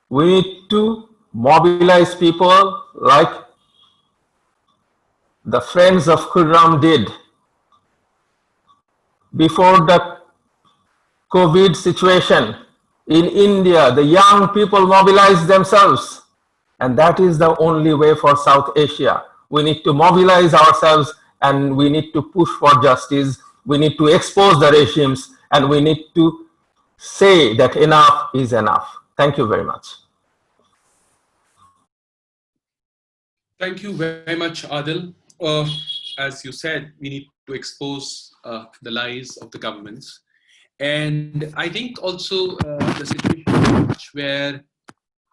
We need to mobilize people like the friends of Khurram did before the COVID situation. In India, the young people mobilized themselves, and that is the only way for South Asia. We need to mobilize ourselves, and we need to push for justice. We need to expose the regimes, and we need to say that enough is enough. Thank you very much. Thank you very much, Adil. As you said, we need to expose the lies of the governments. And I think also the situation where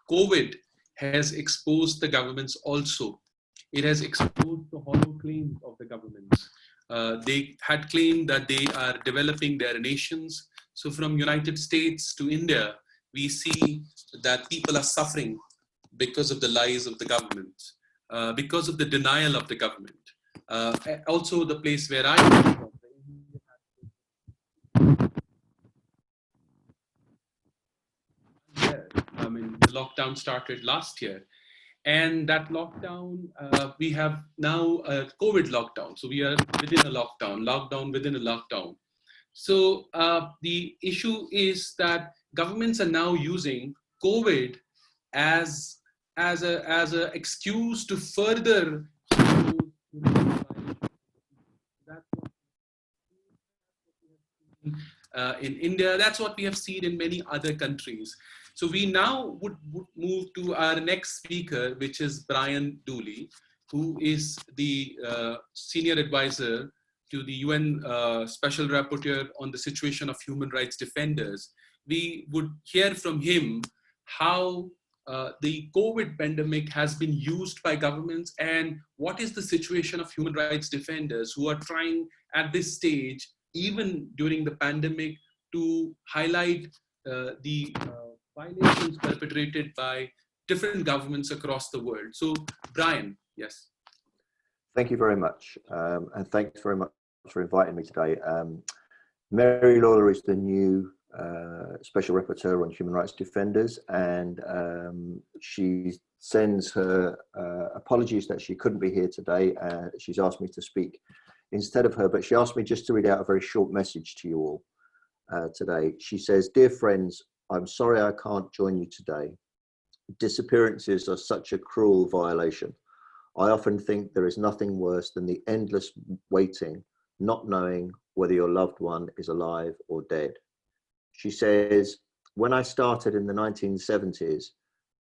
COVID has exposed the governments also. It has exposed the hollow claims of the governments. They had claimed that they are developing their nations. So from United States to India, we see that people are suffering because of the lies of the government, because of the denial of the government. Also the place where I come from, I mean, the lockdown started last year. And that lockdown, we have now a COVID lockdown. So we are within a lockdown within a lockdown. So the issue is that governments are now using COVID as a excuse to further. In India, that's what we have seen in many other countries. So we now would move to our next speaker, which is Brian Dooley, who is the senior advisor to the UN Special Rapporteur on the situation of human rights defenders. We would hear from him how the COVID pandemic has been used by governments and what is the situation of human rights defenders who are trying at this stage, even during the pandemic, to highlight the violations perpetrated by different governments across the world. So, Brian, yes. Thank you very much. And thanks very much for inviting me today. Mary Lawler is the new Special Rapporteur on Human Rights Defenders, and she sends her apologies that she couldn't be here today. She's asked me to speak instead of her, but she asked me just to read out a very short message to you all today. She says, "Dear friends, I'm sorry I can't join you today. Disappearances are such a cruel violation. I often think there is nothing worse than the endless waiting, not knowing whether your loved one is alive or dead." She says, "When I started in the 1970s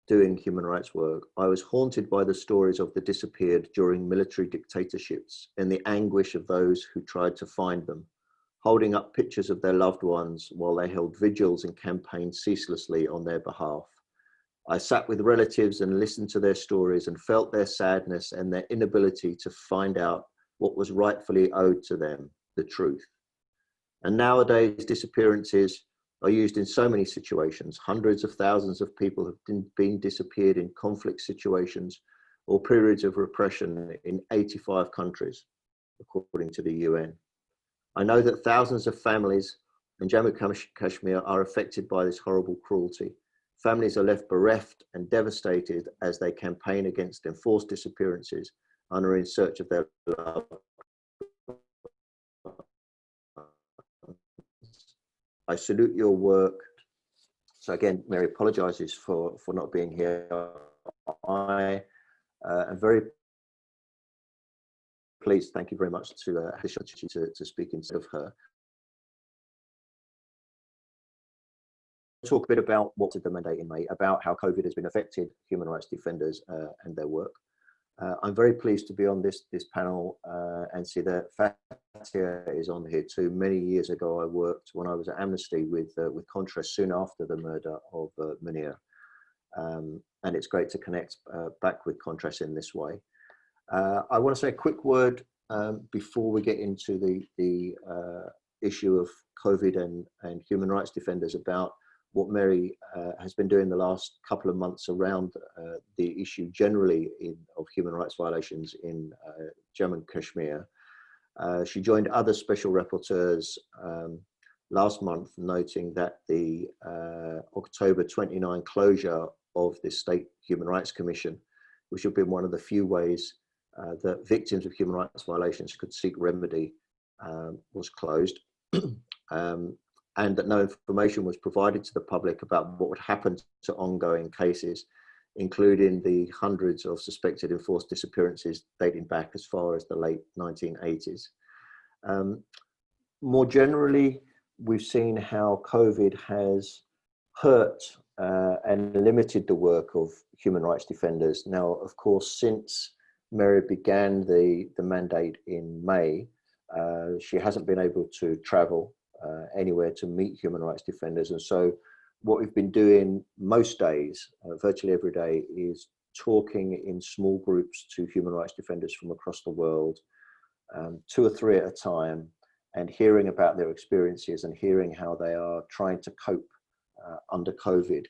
doing human rights work, I was haunted by the stories of the disappeared during military dictatorships and the anguish of those who tried to find them, holding up pictures of their loved ones while they held vigils and campaigned ceaselessly on their behalf. I sat with relatives and listened to their stories and felt their sadness and their inability to find out what was rightfully owed to them, the truth. And nowadays, disappearances are used in so many situations. Hundreds of thousands of people have been disappeared in conflict situations or periods of repression in 85 countries, according to the UN. I know that thousands of families in Jammu Kashmir are affected by this horrible cruelty. Families are left bereft and devastated as they campaign against enforced disappearances and are in search of their loved. I salute your work." So again, Mary apologizes for not being here. I am very pleased, thank you very much, to have the opportunity to speak instead of her. Talk a bit about what did the mandate in May, about how COVID has been affected human rights defenders and their work. I'm very pleased to be on this panel and see that Fatia is on here too. Many years ago, I worked when I was at Amnesty with Contras soon after the murder of Munir, and it's great to connect back with Contras in this way. I want to say a quick word before we get into the issue of COVID and human rights defenders about what Mary has been doing the last couple of months around the issue generally of human rights violations in Jammu and Kashmir. She joined other special rapporteurs last month, noting that the October 29 closure of the State Human Rights Commission, which had been one of the few ways that victims of human rights violations could seek remedy, was closed. And that no information was provided to the public about what would happen to ongoing cases, including the hundreds of suspected enforced disappearances dating back as far as the late 1980s. More generally, we've seen how COVID has hurt and limited the work of human rights defenders. Now, of course, since Mary began the mandate in May, she hasn't been able to travel anywhere to meet human rights defenders. And so what we've been doing most days, virtually every day, is talking in small groups to human rights defenders from across the world, 2 or 3 at a time, and hearing about their experiences and hearing how they are trying to cope under COVID.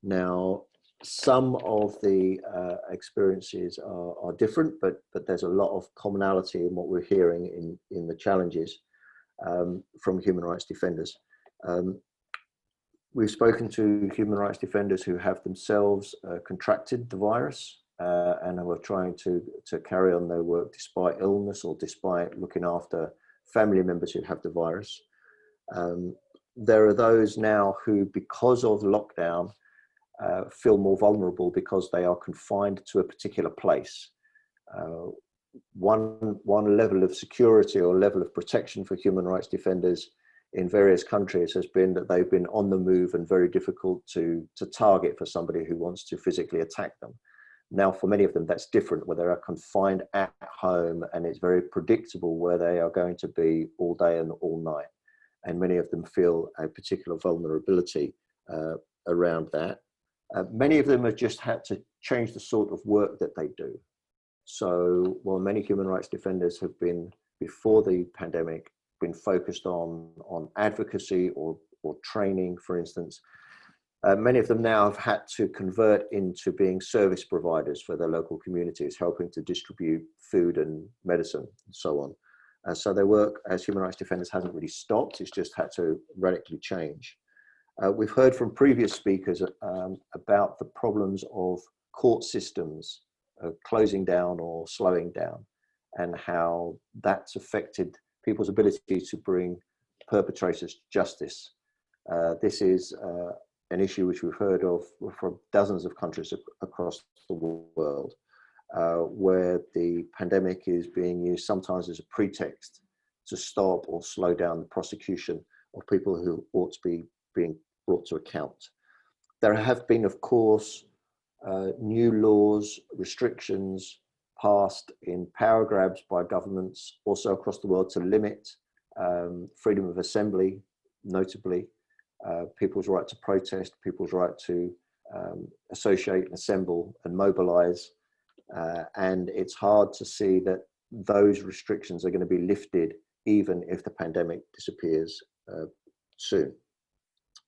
Now, some of the experiences are different, but there's a lot of commonality in what we're hearing in the challenges from human rights defenders. We've spoken to human rights defenders who have themselves contracted the virus and who are trying to carry on their work despite illness or despite looking after family members who have the virus. There are those now who, because of lockdown, feel more vulnerable because they are confined to a particular place. One level of security or level of protection for human rights defenders in various countries has been that they've been on the move and very difficult to target for somebody who wants to physically attack them. Now, for many of them, that's different, where they are confined at home and it's very predictable where they are going to be all day and all night. And many of them feel a particular vulnerability around that. Many of them have just had to change the sort of work that they do. So while many human rights defenders have been, before the pandemic, been focused on advocacy or training, for instance, many of them now have had to convert into being service providers for their local communities, helping to distribute food and medicine and so on. So their work as human rights defenders hasn't really stopped, it's just had to radically change. We've heard from previous speakers about the problems of court systems closing down or slowing down, and how that's affected people's ability to bring perpetrators to justice. This is an issue which we've heard of from dozens of countries across the world, where the pandemic is being used sometimes as a pretext to stop or slow down the prosecution of people who ought to be being brought to account. There have been, of course, new laws, restrictions passed in power grabs by governments also across the world to limit freedom of assembly, notably, people's right to protest, people's right to associate and assemble and mobilize. And it's hard to see that those restrictions are going to be lifted even if the pandemic disappears soon.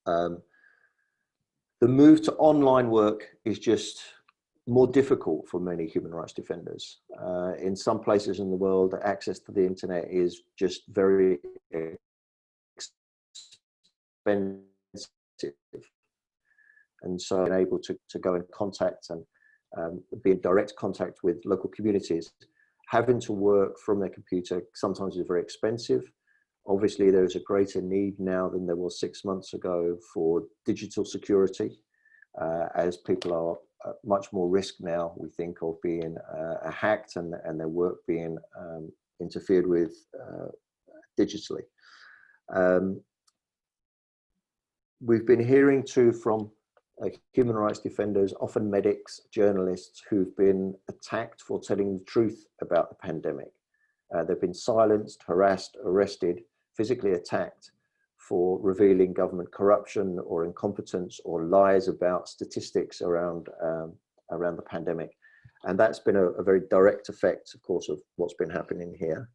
The move to online work is just more difficult for many human rights defenders. In some places in the world, access to the internet is just very expensive. And so being able to go in contact and be in direct contact with local communities, having to work from their computer sometimes is very expensive. Obviously, there's a greater need now than there was 6 months ago for digital security, as people are at much more risk now, we think, of being hacked and their work being interfered with digitally. We've been hearing too from human rights defenders, often medics, journalists, who've been attacked for telling the truth about the pandemic. They've been silenced, harassed, arrested, physically attacked for revealing government corruption or incompetence or lies about statistics around the pandemic. And that's been a very direct effect, of course, of what's been happening here.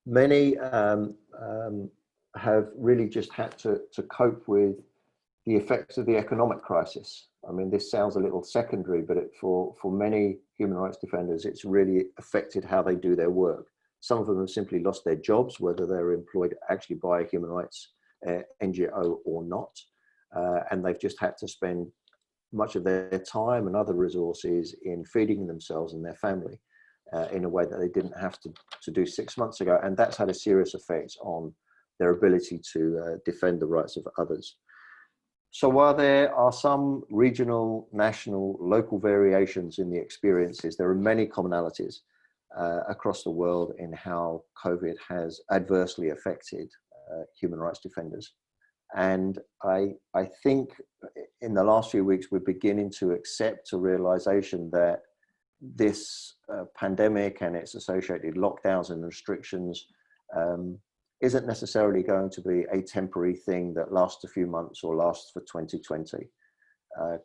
Many have really just had to cope with the effects of the economic crisis. I mean, this sounds a little secondary, but for many human rights defenders, it's really affected how they do their work. Some of them have simply lost their jobs, whether they're employed actually by a human rights NGO or not. And they've just had to spend much of their time and other resources in feeding themselves and their family in a way that they didn't have to do 6 months ago. And that's had a serious effect on their ability to defend the rights of others. So while there are some regional, national, local variations in the experiences, there are many commonalities across the world in how COVID has adversely affected human rights defenders. And I think in the last few weeks, we're beginning to accept a realization that this pandemic and its associated lockdowns and restrictions isn't necessarily going to be a temporary thing that lasts a few months or lasts for 2020.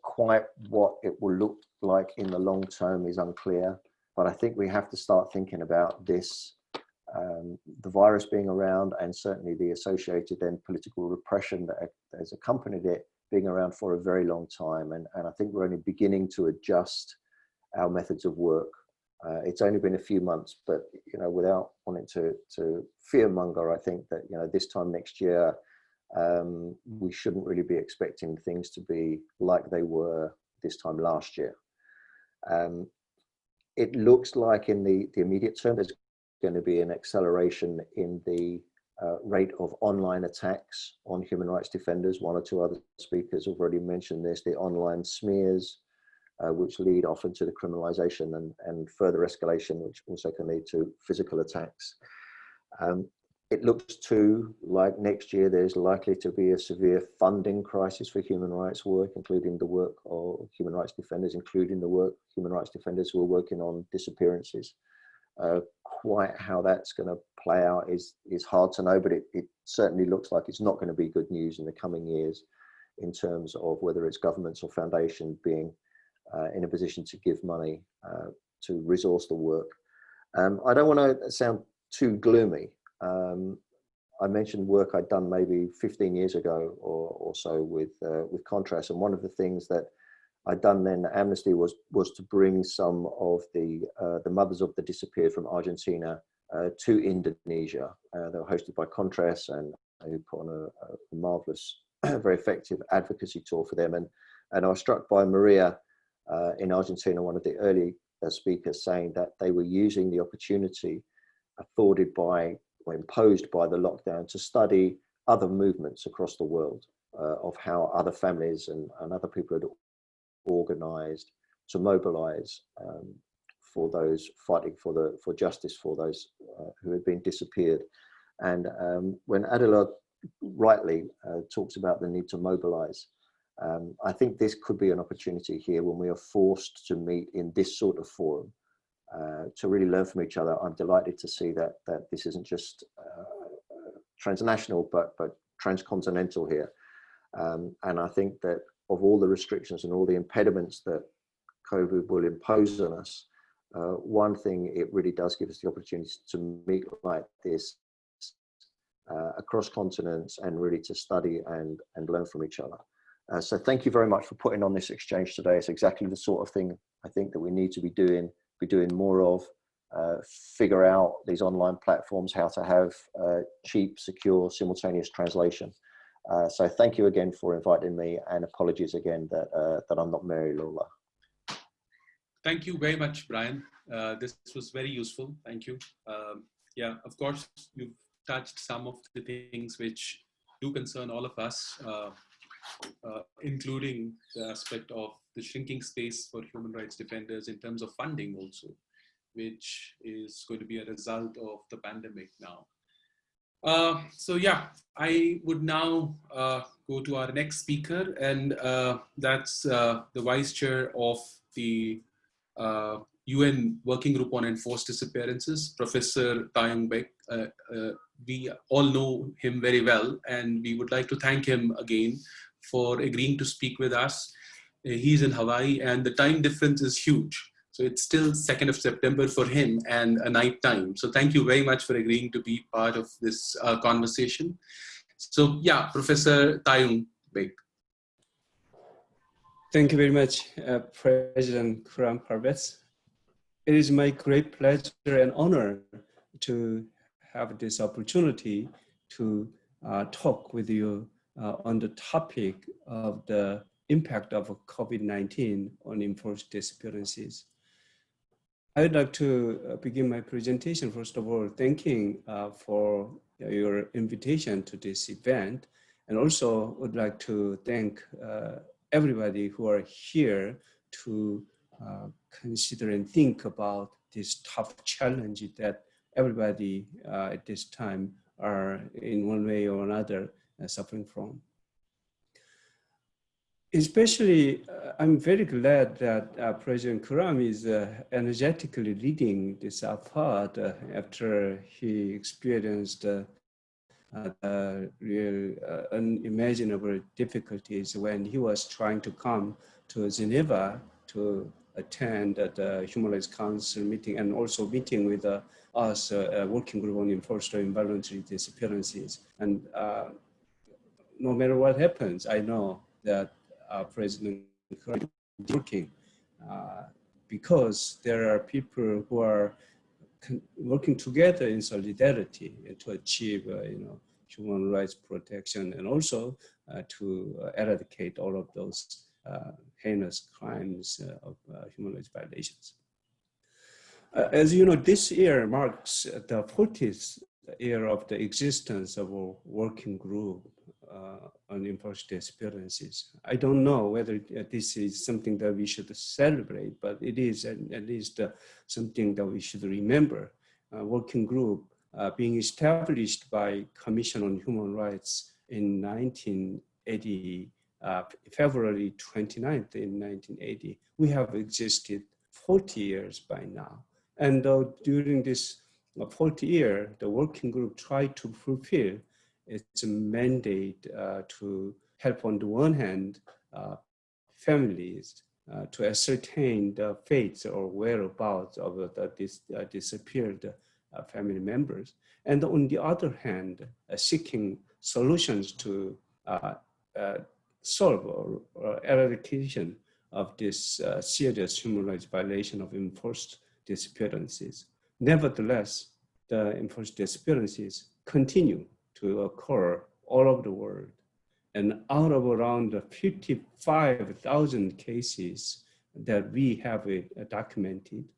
Quite what it will look like in the long term is unclear, but I think we have to start thinking about this, the virus being around, and certainly the associated then political repression that has accompanied it being around for a very long time. And I think we're only beginning to adjust our methods of work. It's only been a few months, but without wanting to fearmonger, I think that this time next year we shouldn't really be expecting things to be like they were this time last year. It looks like in the immediate term there's going to be an acceleration in the rate of online attacks on human rights defenders. One or two other speakers have already mentioned this, the online smears, which lead often to the criminalization and further escalation, which also can lead to physical attacks. It looks too like next year there's likely to be a severe funding crisis for human rights work, including the work of human rights defenders, including the work of human rights defenders who are working on disappearances. Quite how that's going to play out is hard to know, but it certainly looks like it's not going to be good news in the coming years in terms of whether it's governments or foundations being in a position to give money to resource the work. I don't want to sound too gloomy. I mentioned work I'd done maybe 15 years ago or so with Contrast, and one of the things that I'd done then at Amnesty was to bring some of the mothers of the disappeared from Argentina to Indonesia. They were hosted by Contrast, and who put on a marvelous, very effective advocacy tour for them. And I was struck by Maria in Argentina, one of the early speakers, saying that they were using the opportunity afforded by or imposed by the lockdown to study other movements across the world of how other families and other people had organized to mobilize for those fighting for justice for those who had been disappeared. And when Adela rightly talks about the need to mobilize, I think this could be an opportunity here when we are forced to meet in this sort of forum to really learn from each other. I'm delighted to see that this isn't just transnational, but transcontinental here. And I think that of all the restrictions and all the impediments that COVID will impose on us, one thing it really does give us the opportunity to meet like this across continents and really to study and learn from each other. So thank you very much for putting on this exchange today. It's exactly the sort of thing I think that we need to be doing more of, figure out these online platforms, how to have cheap, secure, simultaneous translation. So thank you again for inviting me, and apologies again that I'm not Mary Lola. Thank you very much, Brian. This was very useful. Thank you. Yeah, of course, you've touched some of the things which do concern all of us, including the aspect of the shrinking space for human rights defenders in terms of funding also, which is going to be a result of the pandemic now. So yeah, I would now go to our next speaker, and that's the Vice Chair of the UN Working Group on Enforced Disappearances, Professor Taeyong Baek. We all know him very well, and we would like to thank him again for agreeing to speak with us. He's in Hawaii, and the time difference is huge. So it's still 2nd of September for him and a night time. So thank you very much for agreeing to be part of this conversation. So yeah, Professor Tayung Beg. Thank you very much, President Khurram Parvez. It is my great pleasure and honor to have this opportunity to talk with you on the topic of the impact of COVID-19 on enforced disappearances. I'd like to begin my presentation, first of all, thanking for your invitation to this event, and also would like to thank everybody who are here to consider and think about this tough challenge that everybody at this time are in one way or another suffering from. Especially, I'm very glad that President Khurram is energetically leading this AFAD after he experienced real unimaginable difficulties when he was trying to come to Geneva to attend the Human Rights Council meeting and also meeting with us, working group on enforced or involuntary disappearances. And no matter what happens, I know that President Khurram is working because there are people who are working together in solidarity to achieve, human rights protection and also to eradicate all of those heinous crimes of human rights violations. As you know, this year marks the 40th year of the existence of a working group on enforced disappearances. I don't know whether this is something that we should celebrate, but it is at least something that we should remember. Working group being established by Commission on Human Rights in 1980, February 29th in 1980. We have existed 40 years by now. And during this 40 years, the working group tried to fulfill its mandate to help, on the one hand, families to ascertain the fates or whereabouts of the disappeared family members, and on the other hand, seeking solutions to solve or eradication of this serious human rights violation of enforced disappearances. Nevertheless, the enforced disappearances continue to occur all over the world. And out of around 55,000 cases that we have documented,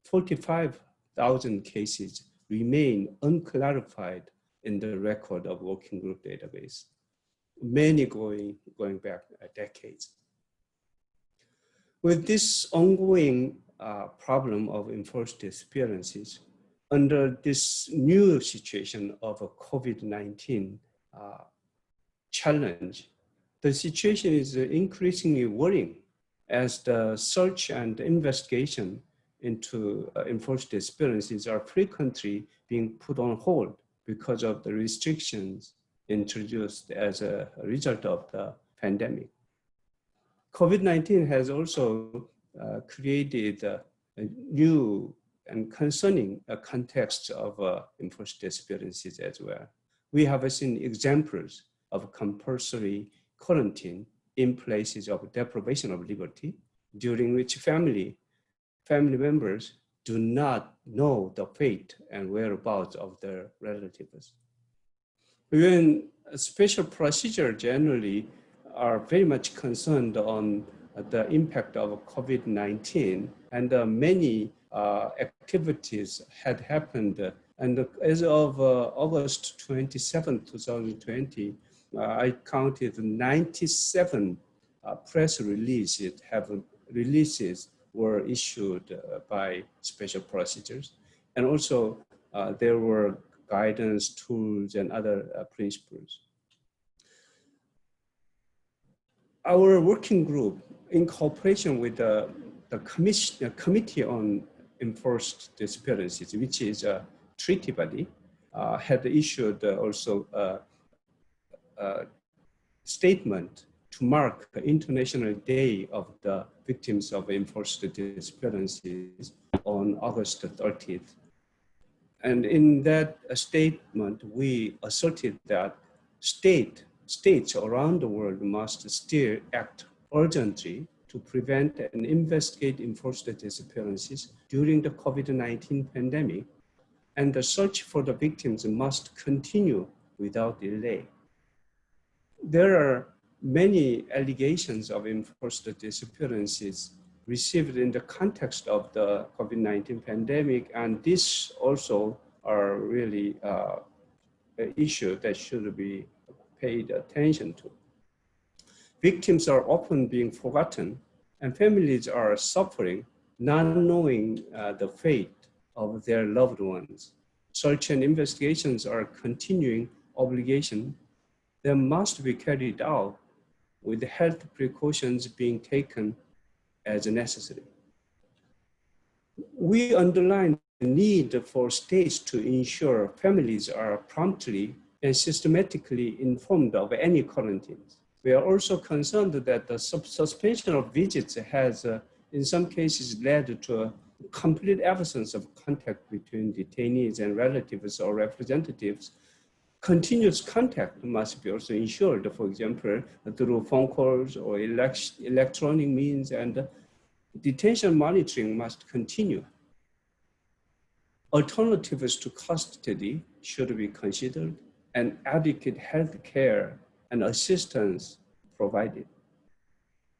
45,000 cases remain unclarified in the record of working group database, many going back decades. With this ongoing problem of enforced disappearances, under this new situation of a COVID-19 challenge, the situation is increasingly worrying as the search and investigation into enforced disappearances are frequently being put on hold because of the restrictions introduced as a result of the pandemic. COVID-19 has also created a new and concerning context of enforced disappearances as well. We have seen examples of compulsory quarantine in places of deprivation of liberty, during which family members do not know the fate and whereabouts of their relatives. Even special procedure generally are very much concerned on the impact of COVID-19, and many activities had happened. And as of August 27, 2020, I counted 97 press releases were issued by special procedures. And also there were guidance, tools, and other principles. Our working group, in cooperation with the Committee on Enforced Disappearances, which is a treaty body, had issued also a statement to mark the International Day of the Victims of Enforced Disappearances on August 30th. And in that statement, we asserted that states around the world must still act urgently to prevent and investigate enforced disappearances during the COVID-19 pandemic, and the search for the victims must continue without delay. There are many allegations of enforced disappearances received in the context of the COVID-19 pandemic, and these also are really an issue that should be paid attention to. Victims are often being forgotten, and families are suffering, not knowing the fate of their loved ones. Search and investigations are continuing obligation that must be carried out with health precautions being taken as necessary. We underline the need for states to ensure families are promptly and systematically informed of any quarantines. We are also concerned that the suspension of visits has, in some cases, led to a complete absence of contact between detainees and relatives or representatives. Continuous contact must be also ensured, for example, through phone calls or electronic means, and detention monitoring must continue. Alternatives to custody should be considered, and adequate health care and assistance provided.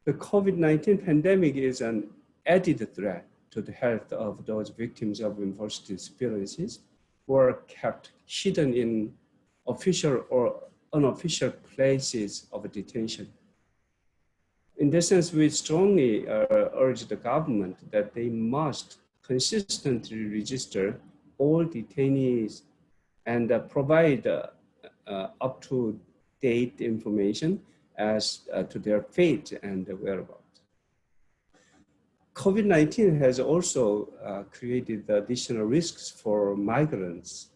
The COVID-19 pandemic is an added threat to the health of those victims of enforced disappearances who are kept hidden in official or unofficial places of detention. In this sense, we strongly urge the government that they must consistently register all detainees and provide up-to-date information as to their fate and whereabouts. COVID-19 has also created additional risks for migrants.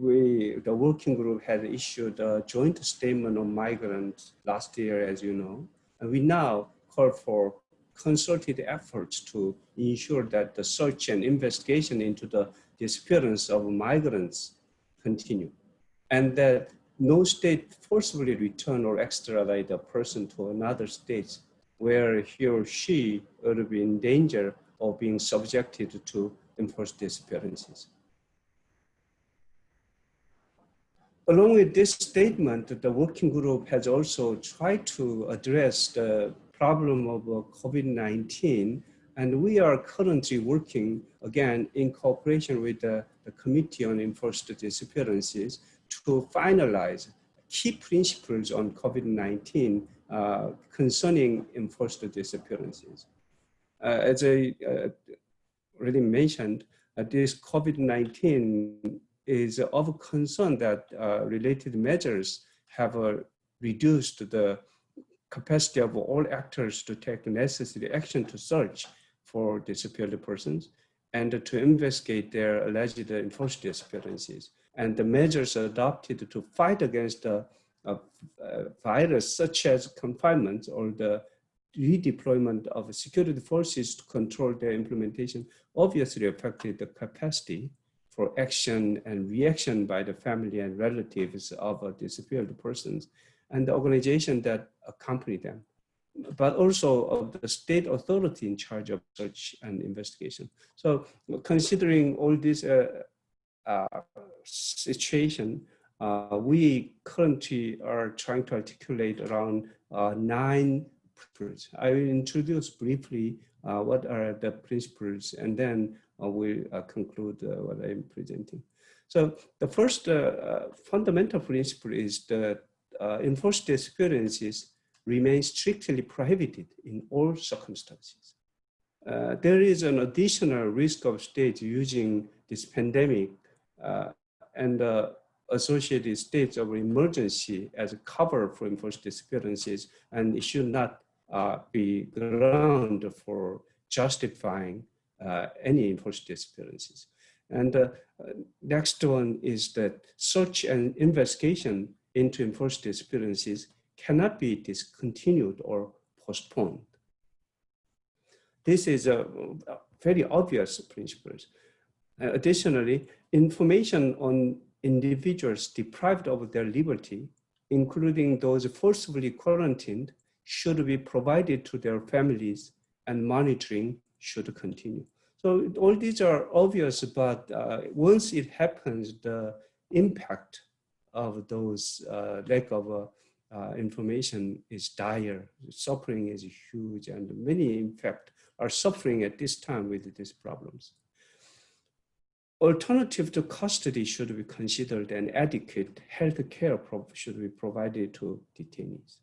The working group had issued a joint statement on migrants last year, as you know, and we now call for concerted efforts to ensure that the search and investigation into the disappearance of migrants continue, and that no state forcibly return or extradite a person to another state where he or she would be in danger of being subjected to enforced disappearances. Along with this statement, the working group has also tried to address the problem of COVID-19, and we are currently working, again, in cooperation with the Committee on Enforced Disappearances to finalize key principles on COVID-19 concerning enforced disappearances. As I already mentioned, this COVID-19 is of concern that related measures have reduced the capacity of all actors to take necessary action to search for disappeared persons and to investigate their alleged enforced disappearances. And the measures adopted to fight against a virus such as confinement or the redeployment of security forces to control their implementation obviously affected the capacity for action and reaction by the family and relatives of disappeared persons and the organization that accompany them, but also of the state authority in charge of search and investigation. So considering all this situation, we currently are trying to articulate around 9 principles. I will introduce briefly what are the principles, and then we'll conclude what I'm presenting. So the first fundamental principle is that enforced disappearances remain strictly prohibited in all circumstances. There is an additional risk of states using this pandemic and associated states of emergency as a cover for enforced disappearances, and it should not be ground for justifying any enforced disappearances. And next one is that search and investigation into enforced disappearances cannot be discontinued or postponed. This is a very obvious principle. Additionally, information on individuals deprived of their liberty, including those forcibly quarantined, should be provided to their families, and monitoring should continue. So all these are obvious, but once it happens, the impact of those lack of information is dire. Suffering is huge, and many, in fact, are suffering at this time with these problems. Alternative to custody should be considered, and adequate health care should be provided to detainees.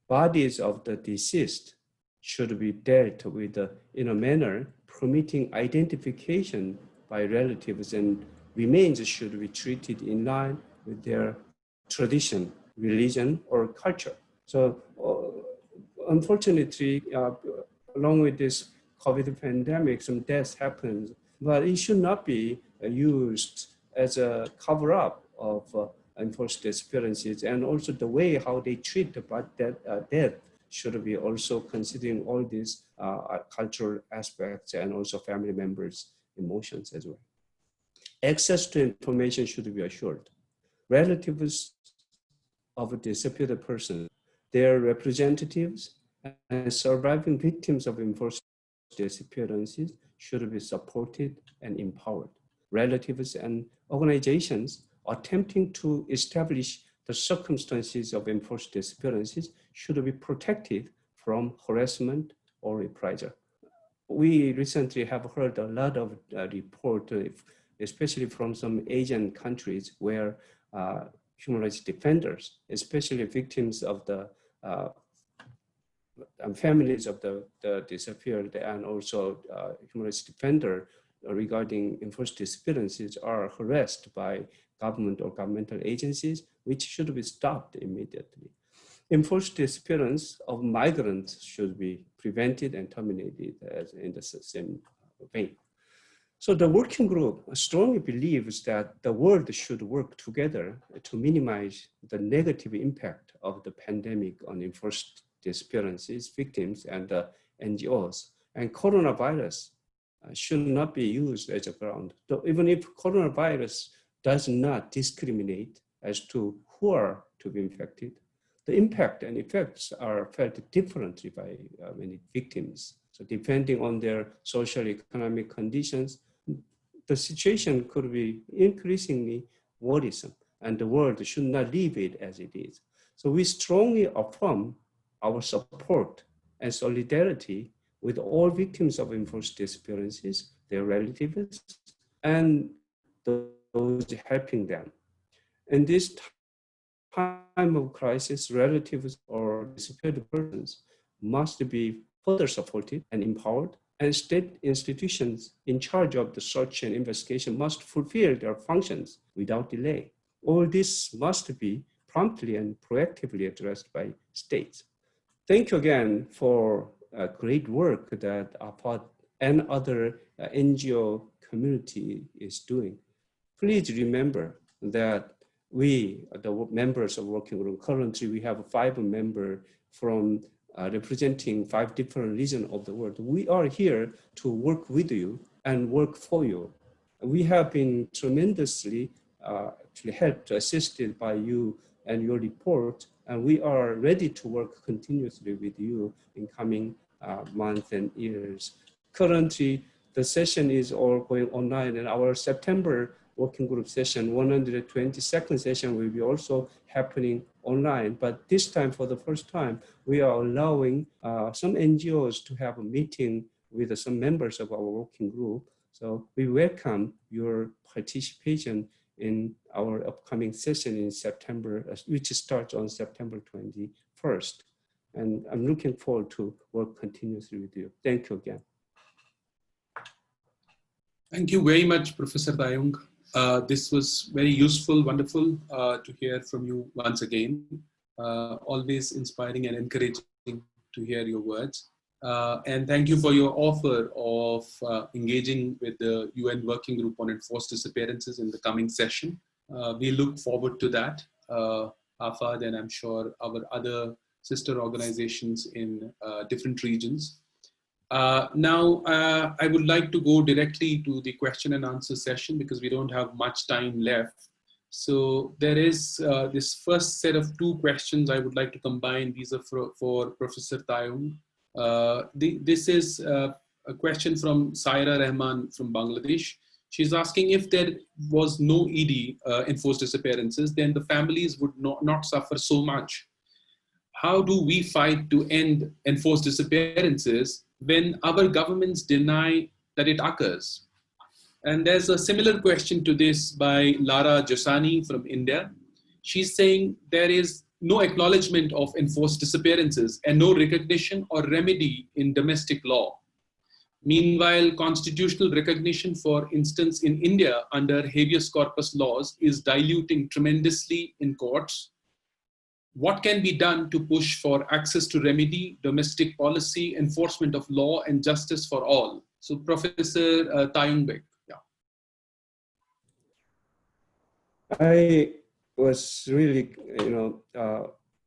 Bodies of the deceased should be dealt with in a manner permitting identification by relatives, and remains should be treated in line with their tradition, religion, or culture. So unfortunately, along with this COVID pandemic, some deaths happened, but it should not be used as a cover-up of enforced disappearances, and also the way how they treat the death should be also considering all these cultural aspects and also family members' emotions as well. Access to information should be assured. Relatives of a disappeared person, their representatives, and surviving victims of enforced disappearances should be supported and empowered. Relatives and organizations attempting to establish the circumstances of enforced disappearances should be protected from harassment or reprisal. We recently have heard a lot of reports, especially from some Asian countries, where human rights defenders, especially victims of the families of the disappeared, and also human rights defender regarding enforced disappearances, are harassed by government or governmental agencies, which should be stopped immediately. Enforced disappearance of migrants should be prevented and terminated as in the same vein. So the working group strongly believes that the world should work together to minimize the negative impact of the pandemic on enforced disappearances, victims, and NGOs. And coronavirus should not be used as a ground. So even if coronavirus does not discriminate as to who are to be infected, the impact and effects are felt differently by many victims. So depending on their social economic conditions, the situation could be increasingly worrisome, and the world should not leave it as it is. So we strongly affirm our support and solidarity with all victims of enforced disappearances, their relatives, and those helping them. In this time of crisis, relatives or disappeared persons must be further supported and empowered, and state institutions in charge of the search and investigation must fulfill their functions without delay. All this must be promptly and proactively addressed by states. Thank you again for great work that AFAD and other NGO community is doing. Please remember that we, the members of Working Group, currently we have 5 members from representing 5 different regions of the world. We are here to work with you and work for you. We have been tremendously actually helped, assisted by you and your report, and we are ready to work continuously with you in coming months and years. Currently, the session is all going online, and our September working group session, 122nd session, will be also happening online. But this time, for the first time, we are allowing some NGOs to have a meeting with some members of our working group. So we welcome your participation in our upcoming session in September, which starts on September 21st. And I'm looking forward to work continuously with you. Thank you again. Thank you very much, Professor Dayung. This was very useful, wonderful to hear from you once again. Always inspiring and encouraging to hear your words. And thank you for your offer of engaging with the UN Working Group on Enforced Disappearances in the coming session. We look forward to that. AFAD, and I'm sure our other sister organizations in different regions. Now, I would like to go directly to the question and answer session because we don't have much time left. So there is this first set of two questions I would like to combine. These are for Professor Tayong. This is a question from Saira Rahman from Bangladesh. She's asking if there was no ED, enforced disappearances, then the families would not suffer so much. How do we fight to end enforced disappearances when our governments deny that it occurs? And there's a similar question to this by Lara Jasani from India. She's saying there is no acknowledgement of enforced disappearances and no recognition or remedy in domestic law. Meanwhile, constitutional recognition, for instance, in India under habeas corpus laws is diluting tremendously in courts. What can be done to push for access to remedy, domestic policy, enforcement of law, and justice for all? So, Professor Tayong Bek. I was really,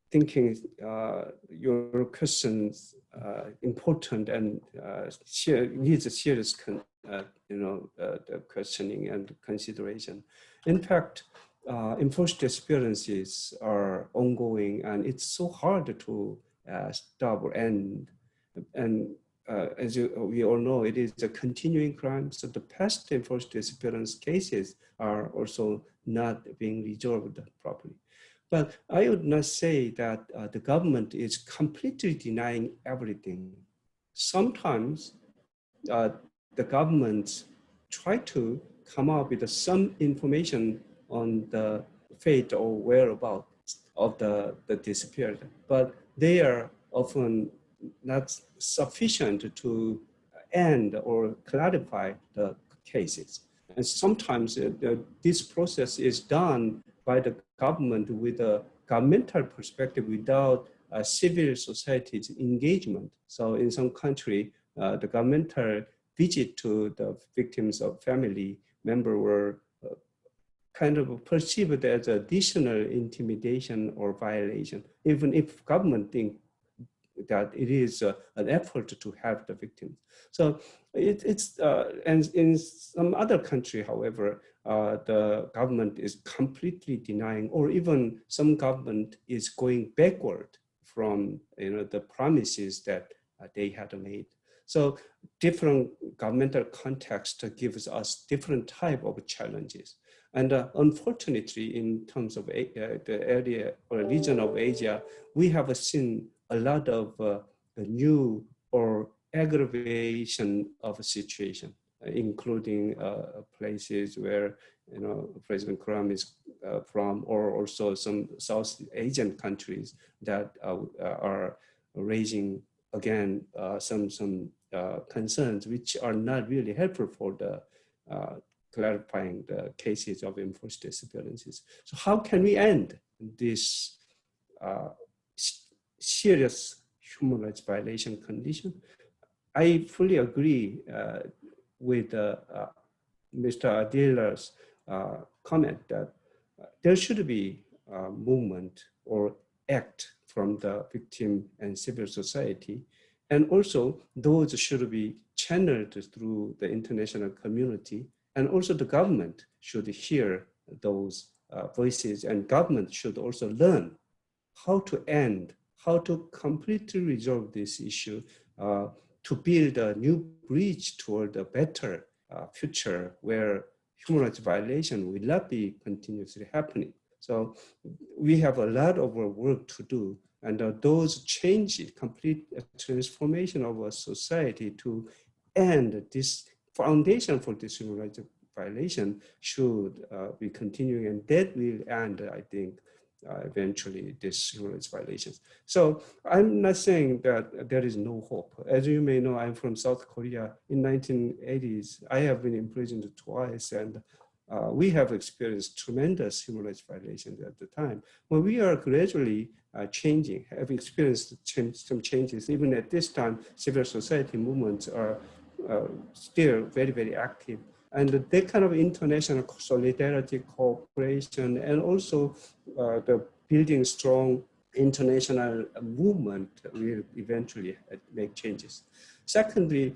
thinking your questions important and needs a serious, questioning and consideration. In fact, enforced disappearances are ongoing, and it's so hard to stop or end. And as we all know, it is a continuing crime. So the past enforced disappearance cases are also not being resolved properly. But I would not say that the government is completely denying everything. Sometimes the governments try to come up with some information on the fate or whereabouts of the disappeared, but they are often not sufficient to end or clarify the cases. And sometimes this process is done by the government with a governmental perspective without civil society's engagement. So in some country, the governmental visit to the victims of family member were kind of perceived as additional intimidation or violation, even if government think that it is an effort to help the victims. So and in some other country, however, the government is completely denying, or even some government is going backward from the promises that they had made. So different governmental context gives us different type of challenges. And unfortunately, in terms of the area or region of Asia, we have seen a lot of new or aggravation of a situation, including places where President Karam is from, or also some South Asian countries that are raising again some concerns which are not really helpful for the clarifying the cases of enforced disappearances. So how can we end this serious human rights violation condition? I fully agree with Mr. Adila's comment that there should be a movement or act from the victim and civil society. And also those should be channeled through the international community, and also the government should hear those voices, and government should also learn how to end, how to completely resolve this issue, to build a new bridge toward a better future where human rights violation will not be continuously happening. So we have a lot of work to do, and those changes, complete transformation of our society to end this foundation for this human rights violation should be continuing, and that will end, I think, eventually these human rights violations. So I'm not saying that there is no hope. As you may know, I'm from South Korea. In 1980s, I have been imprisoned twice, and we have experienced tremendous human rights violations at the time. But we are gradually changing, have experienced some changes. Even at this time, civil society movements are still very, very active. And that kind of international solidarity, cooperation, and also the building strong international movement will eventually make changes. Secondly,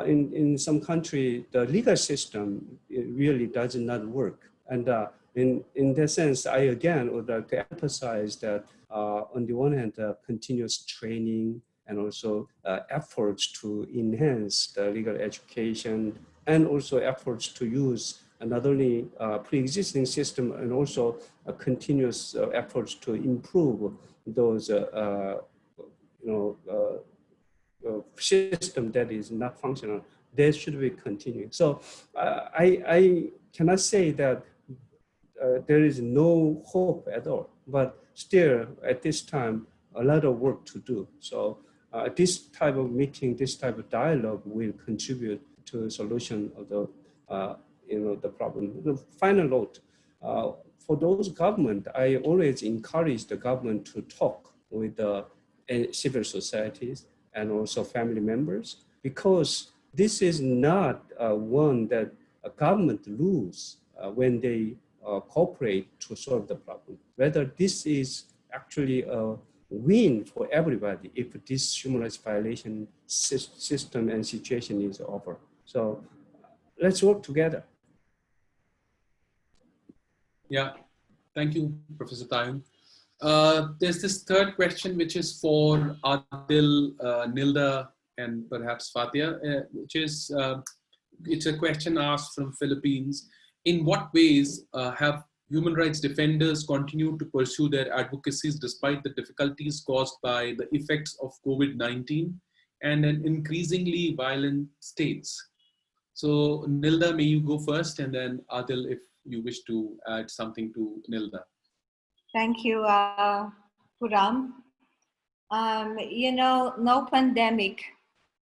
in some country, the legal system really does not work. And in that sense, I again would like to emphasize that on the one hand, continuous training and also efforts to enhance the legal education and also efforts to use not only pre-existing system and also continuous efforts to improve those system that is not functional, they should be continuing. So I cannot say that there is no hope at all, but still at this time, a lot of work to do. So this type of meeting, this type of dialogue will contribute to a solution of the, the problem. The final note, for those government, I always encourage the government to talk with the civil societies and also family members, because this is not one that a government lose when they cooperate to solve the problem. Whether this is actually a win for everybody if this human rights violation system and situation is over. So let's work together. Yeah, thank you, Professor Tayan. There's this third question, which is for Adil, Nilda, and perhaps Fatia, which is it's a question asked from Philippines. In what ways have human rights defenders continued to pursue their advocacies despite the difficulties caused by the effects of COVID-19 and an increasingly violent states? So Nilda, may you go first, and then Adil, if you wish to add something to Nilda. Thank you, Puram. No pandemic,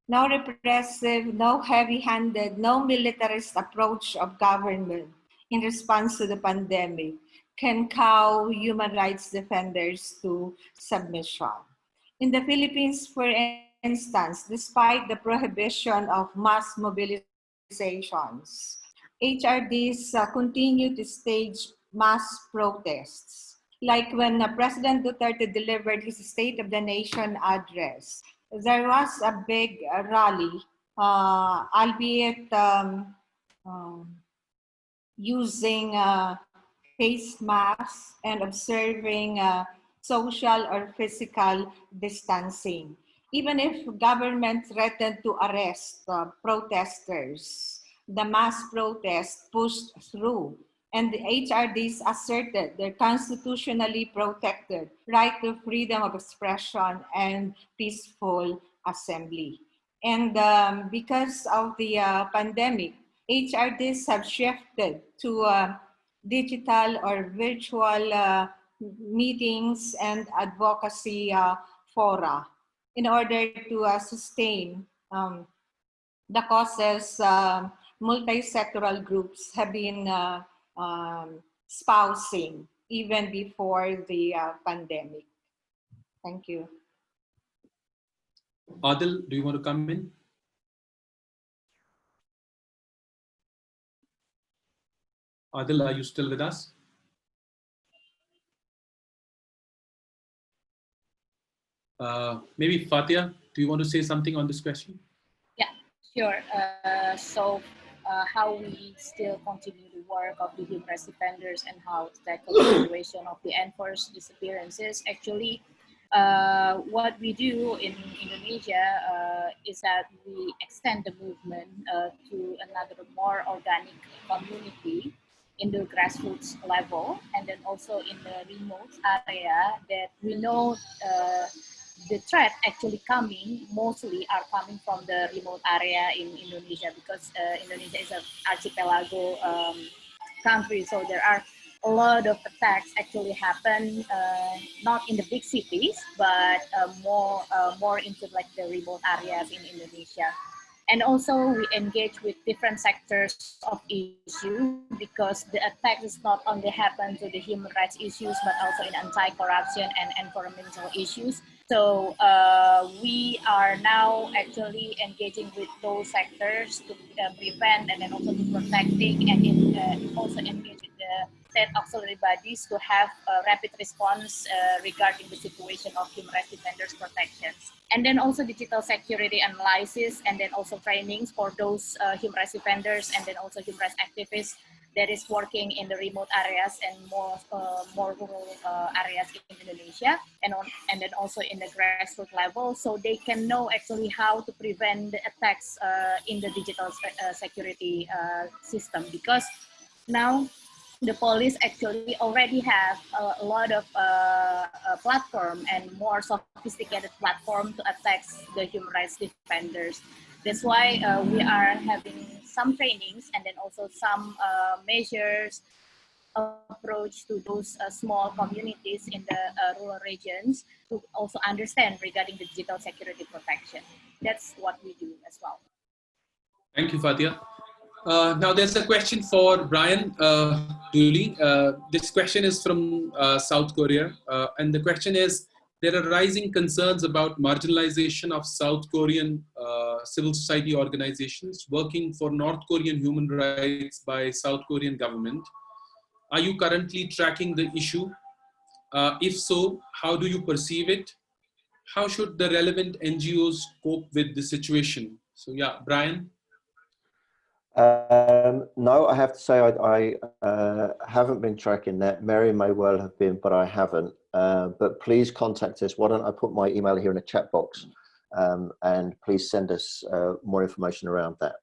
no repressive, no heavy-handed, no militarist approach of government in response to the pandemic can cow human rights defenders to submission. In the Philippines, for instance, despite the prohibition of mass mobilizations, HRDs continue to stage mass protests. Like when President Duterte delivered his State of the Nation address, there was a big rally, albeit using face masks and observing social or physical distancing. Even if government threatened to arrest protesters, the mass protest pushed through, and the HRDs asserted their constitutionally protected right to freedom of expression and peaceful assembly. And because of the pandemic, HRDs have shifted to digital or virtual meetings and advocacy fora in order to sustain the causes multi-sectoral groups have been espousing even before the pandemic. Thank you. Adil, do you want to come in? Adil, are you still with us? Maybe Fatia, do you want to say something on this question? Yeah, sure. How we still continue the work of the human rights defenders and how to tackle the situation of the enforced disappearances. Actually, what we do in Indonesia is that we extend the movement to another more organic community in the grassroots level, and then also in the remote area that we know the threat actually coming mostly are coming from the remote area in Indonesia, because Indonesia is an archipelago country, so there are a lot of attacks actually happen not in the big cities, but more into like the remote areas in Indonesia. And also we engage with different sectors of issue, because the attack does not only happen to the human rights issues, but also in anti-corruption and environmental issues. So we are now actually engaging with those sectors to prevent and then also to protecting, and also engage with the state auxiliary bodies to have a rapid response regarding the situation of human rights defenders protections. And then also digital security analysis, and then also trainings for those human rights defenders and then also human rights activists that is working in the remote areas and more rural areas in Indonesia, and then also in the grassroots level, so they can know actually how to prevent the attacks in the digital security system, because now the police actually already have a lot of platform and more sophisticated platform to attack the human rights defenders. That's why we are having some trainings and then also some measures approach to those small communities in the rural regions to also understand regarding the digital security protection. That's what we do as well. Thank you, Fatia. Now there's a question for Brian Dooley. This question is from South Korea. And the question is, there are rising concerns about marginalization of South Korean civil society organizations working for North Korean human rights by South Korean government. Are you currently tracking the issue? If so, how do you perceive it? How should the relevant NGOs cope with the situation? So yeah, Brian. No, I have to say I haven't been tracking that. Mary may well have been, but I haven't. But please contact us. Why don't I put my email here in a chat box, and please send us more information around that.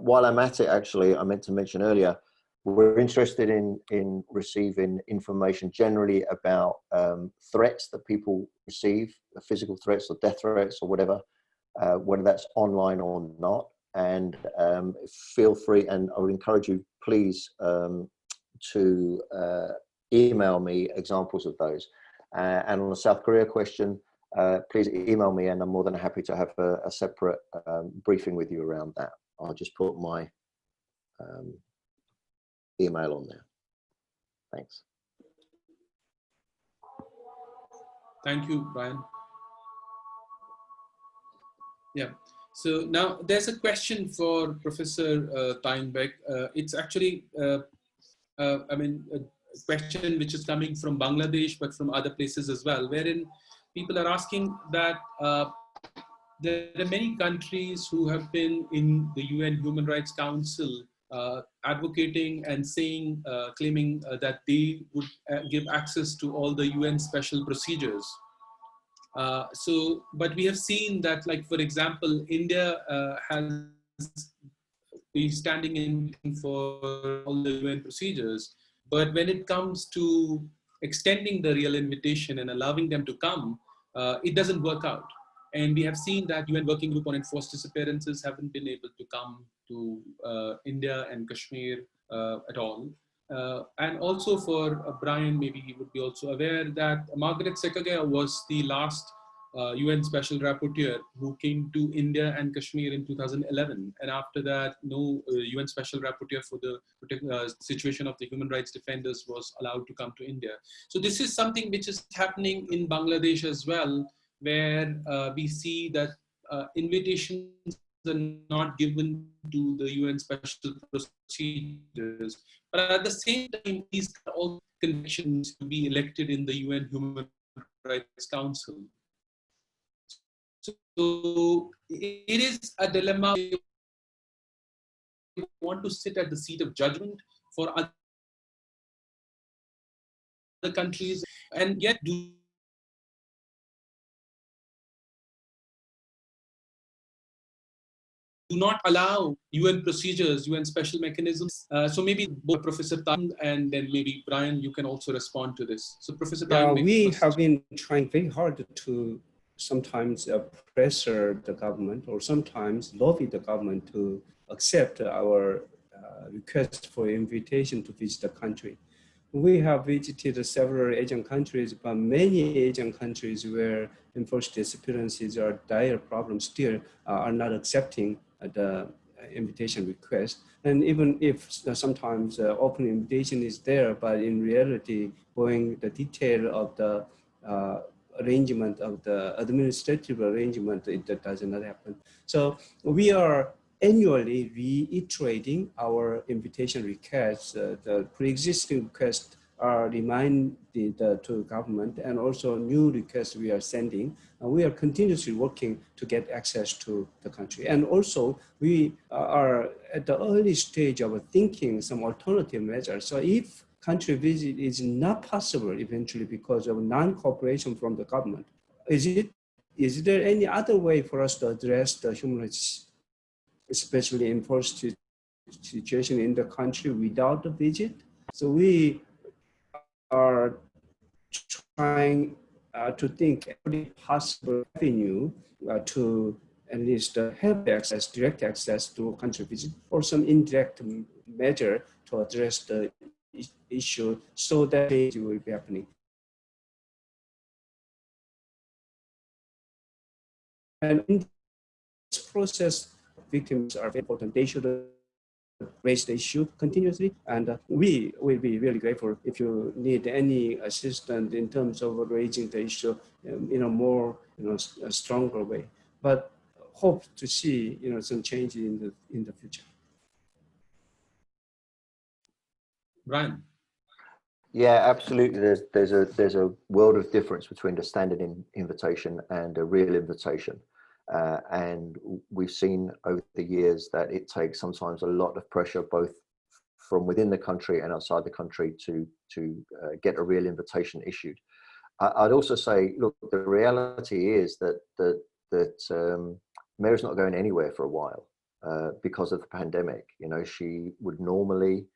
While I'm at it, actually, I meant to mention earlier, we're interested in receiving information generally about threats that people receive, physical threats or death threats or whatever, whether that's online or not. And feel free, and I would encourage you, please, to email me examples of those. And on the South Korea question, please email me, and I'm more than happy to have a separate briefing with you around that. I'll just put my email on there. Thanks. Thank you, Brian. Yeah. So now there's a question for Professor Steinbeck. It's actually, I mean, a question which is coming from Bangladesh, but from other places as well, wherein people are asking that there are many countries who have been in the UN Human Rights Council advocating and saying, claiming that they would give access to all the UN special procedures. But we have seen that, like, for example, India has been standing in for all the UN procedures, but when it comes to extending the real invitation and allowing them to come, it doesn't work out. And we have seen that UN Working Group on Enforced Disappearances haven't been able to come to India and Kashmir at all. And also for Brian, maybe he would be also aware that Margaret Sekagaya was the last UN Special Rapporteur who came to India and Kashmir in 2011. And after that, no UN Special Rapporteur for the situation of the human rights defenders was allowed to come to India. So this is something which is happening in Bangladesh as well, where we see that invitations are not given to the UN special procedures. But at the same time, these are all convictions to be elected in the UN Human Rights Council. So it is a dilemma. We want to sit at the seat of judgment for other countries, and yet do not allow UN procedures, UN special mechanisms. So maybe both Professor Tan and then maybe Brian, you can also respond to this. So Professor Tan, we have been trying very hard to sometimes pressure the government or sometimes lobby the government to accept our request for invitation to visit the country. We have visited several Asian countries, but many Asian countries where enforced disappearances are dire problems still are not accepting the invitation request. And even if sometimes open invitation is there, but in reality, going the detail of the arrangement of the administrative arrangement, it does not happen. So we are annually reiterating our invitation requests. The pre-existing requests are reminded to government, and also new requests we are sending. We are continuously working to get access to the country. And also we are at the early stage of thinking some alternative measures. So if country visit is not possible eventually because of non-cooperation from the government, is there any other way for us to address the human rights, especially in post situation in the country without the visit? So we are trying to think every possible avenue to at least have access, direct access to country visit, or some indirect measure to address the issue so that change will be happening. And in this process, victims are very important. They should raise the issue continuously, and we will be really grateful if you need any assistance in terms of raising the issue in a more a stronger way. But hope to see some change in the future. Brian. Yeah, absolutely. There's a world of difference between a standard invitation and a real invitation. And we've seen over the years that it takes sometimes a lot of pressure, both from within the country and outside the country, to get a real invitation issued. I'd also say, look, the reality is that Mary's not going anywhere for a while because of the pandemic. She would normally,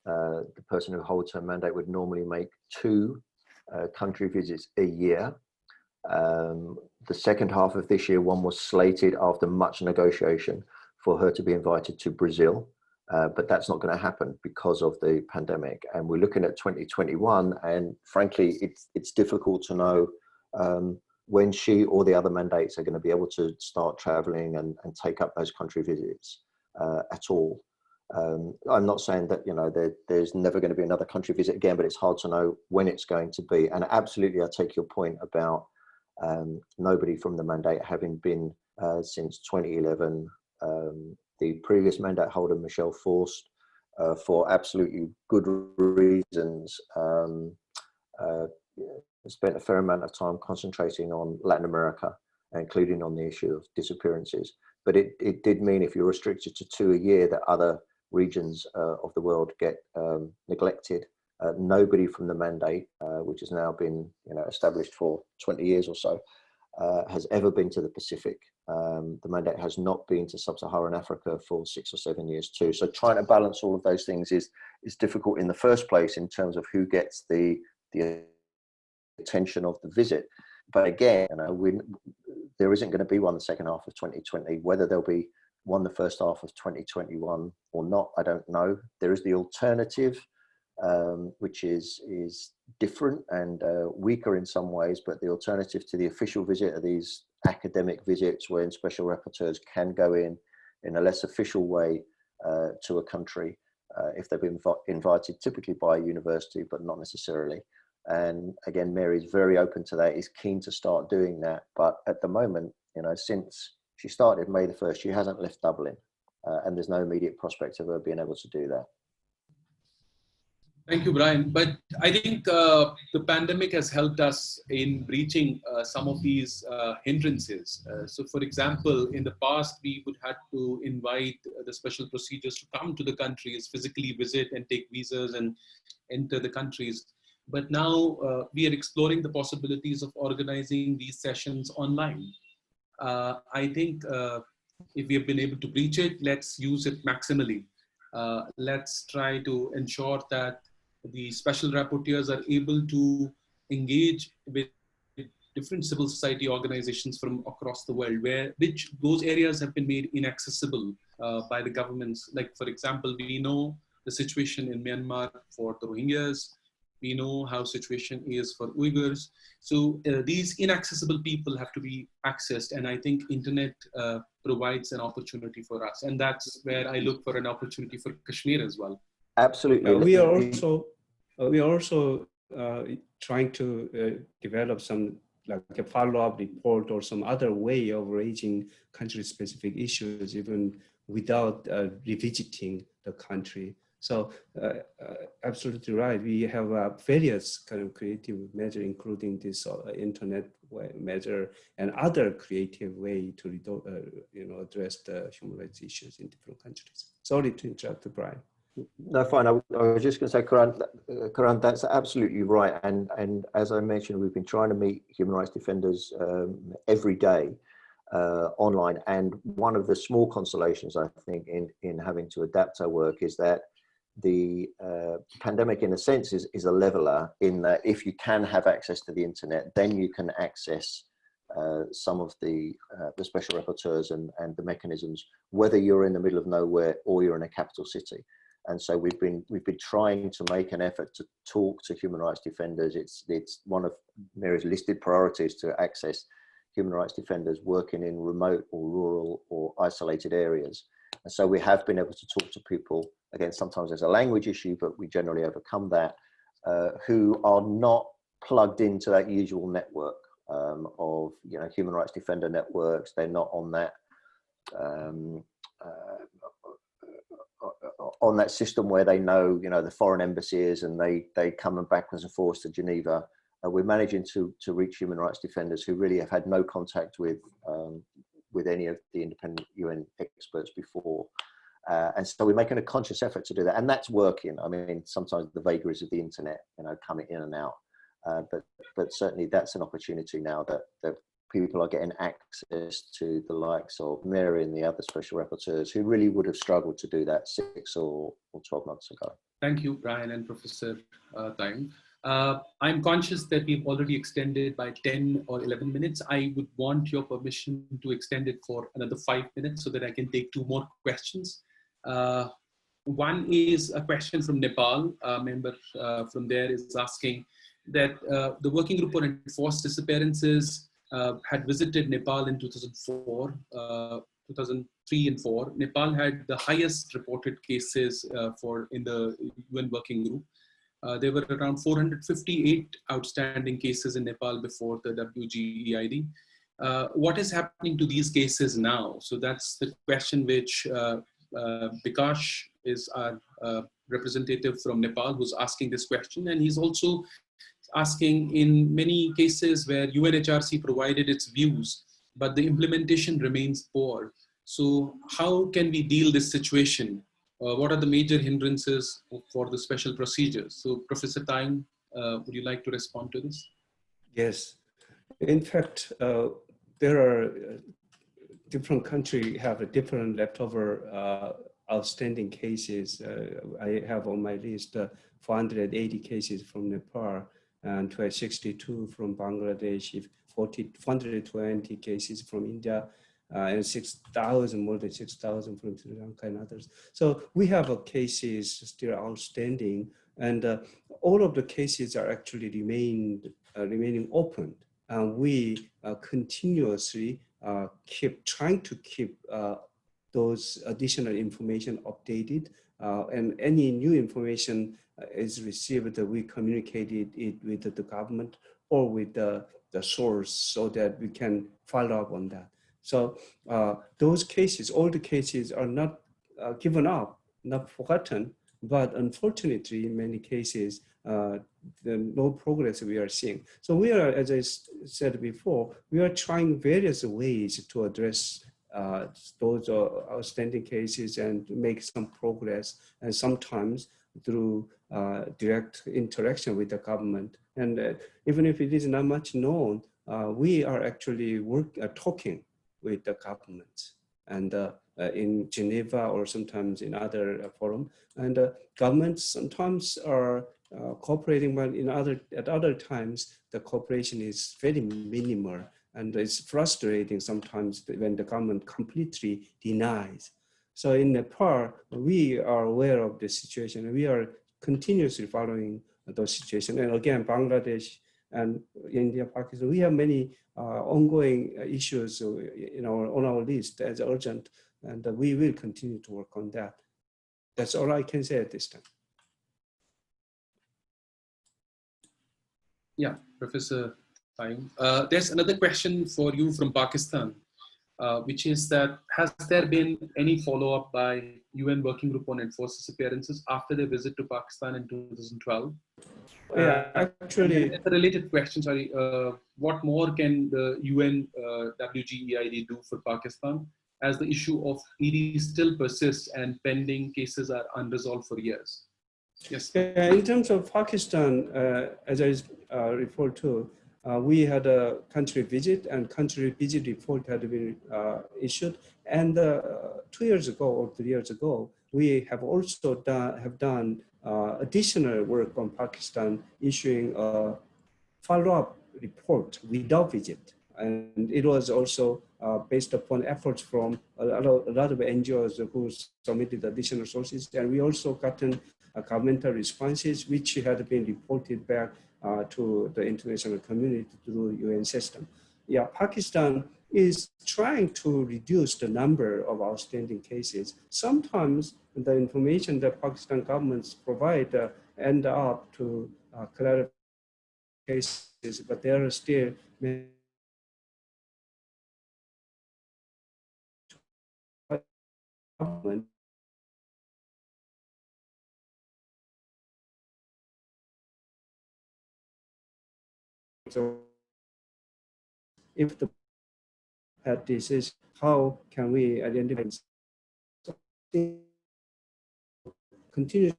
the person who holds her mandate would normally make 2 country visits a year. The second half of this year, one was slated after much negotiation for her to be invited to Brazil, but that's not going to happen because of the pandemic. And we're looking at 2021, and frankly, it's difficult to know when she or the other mandates are going to be able to start traveling and take up those country visits at all. I'm not saying that there's never going to be another country visit again, but it's hard to know when it's going to be. And absolutely, I take your point about nobody from the mandate having been since 2011. The previous mandate holder, Michelle Forst, for absolutely good reasons, spent a fair amount of time concentrating on Latin America, including on the issue of disappearances. But it did mean if you're restricted to 2 a year, that other regions of the world get neglected. Nobody from the mandate, which has now been established for 20 years or so, has ever been to the Pacific. The mandate has not been to sub-Saharan Africa for 6 or 7 years too. So trying to balance all of those things is difficult in the first place in terms of who gets the attention of the visit. But again, there isn't going to be one the second half of 2020. Whether there'll be one the first half of 2021 or not, I don't know. There is the alternative, which is different and weaker in some ways, but the alternative to the official visit are these academic visits when special rapporteurs can go in a less official way to a country if they've been invited, typically by a university, but not necessarily. And again, Mary's very open to that, is keen to start doing that. But at the moment, since she started May the 1st, she hasn't left Dublin, and there's no immediate prospect of her being able to do that. Thank you, Brian. But I think the pandemic has helped us in breaching some of these hindrances. So for example, in the past, we would have to invite the special procedures to come to the countries, physically visit and take visas and enter the countries. But now we are exploring the possibilities of organizing these sessions online. I think if we have been able to breach it, let's use it maximally. Let's try to ensure that the special rapporteurs are able to engage with different civil society organizations from across the world, which those areas have been made inaccessible by the governments. Like, for example, we know the situation in Myanmar for the Rohingyas. We know how situation is for Uyghurs. So these inaccessible people have to be accessed. And I think internet provides an opportunity for us. And that's where I look for an opportunity for Kashmir as well. Absolutely. We are also trying to develop some, like a follow-up report or some other way of raising country-specific issues, even without revisiting the country. So absolutely right. We have various kind of creative measures, including this internet measure and other creative way to address the human rights issues in different countries. Sorry to interrupt, Brian. No, fine. I was just going to say, Karan, that's absolutely right. And as I mentioned, we've been trying to meet human rights defenders every day online. And one of the small consolations, I think, in having to adapt our work is that the pandemic, in a sense, is a leveler in that if you can have access to the internet, then you can access some of the special rapporteurs and the mechanisms, whether you're in the middle of nowhere or you're in a capital city. And so we've been trying to make an effort to talk to human rights defenders. It's one of Mary's listed priorities to access human rights defenders working in remote or rural or isolated areas. And so we have been able to talk to people, again, sometimes there's a language issue, but we generally overcome that, who are not plugged into that usual network of human rights defender networks. They're not on that on that system where they know the foreign embassies and they come and backwards and forwards to Geneva. We're managing to reach human rights defenders who really have had no contact with any of the independent UN experts before. And so we're making a conscious effort to do that, and that's working. I mean, sometimes the vagaries of the internet, coming in and out, but certainly that's an opportunity now that people are getting access to the likes of Mary and the other special rapporteurs who really would have struggled to do that 6 or 12 months ago. Thank you, Brian and Professor Taim. I'm conscious that we've already extended by 10 or 11 minutes. I would want your permission to extend it for another 5 minutes so that I can take 2 more questions. One is a question from Nepal. A member from there is asking that the Working Group on Enforced Disappearances had visited Nepal in 2004, 2003 and 4. Nepal had the highest reported cases in the UN Working Group. There were around 458 outstanding cases in Nepal before the WGEID. What is happening to these cases now? So that's the question which Bikash is our representative from Nepal who's asking this question. And he's also asking, in many cases where UNHRC provided its views, but the implementation remains poor. So how can we deal this situation? What are the major hindrances for the special procedures? So Professor Taim, would you like to respond to this? Yes. In fact, there are different countries have a different leftover outstanding cases. I have on my list 480 cases from Nepal and 1262 from Bangladesh, 420 cases from India, and 6,000, more than 6,000 from Sri Lanka and others. So we have cases still outstanding, and all of the cases are actually remaining open. And we continuously keep trying to keep those additional information updated, and any new information is received, we communicated it with the government or with the source so that we can follow up on that. So those cases, all the cases are not given up, not forgotten, but unfortunately, in many cases, no progress we are seeing. So we are, as I said before, we are trying various ways to address those outstanding cases and make some progress, and sometimes through direct interaction with the government. And even if it is not much known, we are actually talking with the governments, and in Geneva or sometimes in other forum. And governments sometimes are cooperating, but at other times, the cooperation is very minimal. And it's frustrating sometimes when the government completely denies. So in Nepal, we are aware of the situation. We are continuously following the situation. And again, Bangladesh and India, Pakistan, we have many ongoing issues on our list as urgent, and we will continue to work on that. That's all I can say at this time. Yeah, Professor Taim. There's another question for you from Pakistan. which is that has there been any follow-up by UN Working Group on Enforced Disappearances after their visit to Pakistan in 2012? Yeah, And then actually, a related question, sorry, what more can the UN WGEID do for Pakistan as the issue of ED still persists and pending cases are unresolved for years? Yes. in terms of Pakistan, as I referred to, we had a country visit, and country visit report had been issued. And 2 years ago or 3 years ago, we have also done additional work on Pakistan, issuing a follow-up report without visit. And it was also based upon efforts from a lot of NGOs who submitted additional sources. And we also gotten governmental responses, which had been reported back to the international community through UN system. Yeah, Pakistan is trying to reduce the number of outstanding cases. Sometimes the information that Pakistan governments provide end up to clarify cases, but there are still many government so if the had this is how can we identify continue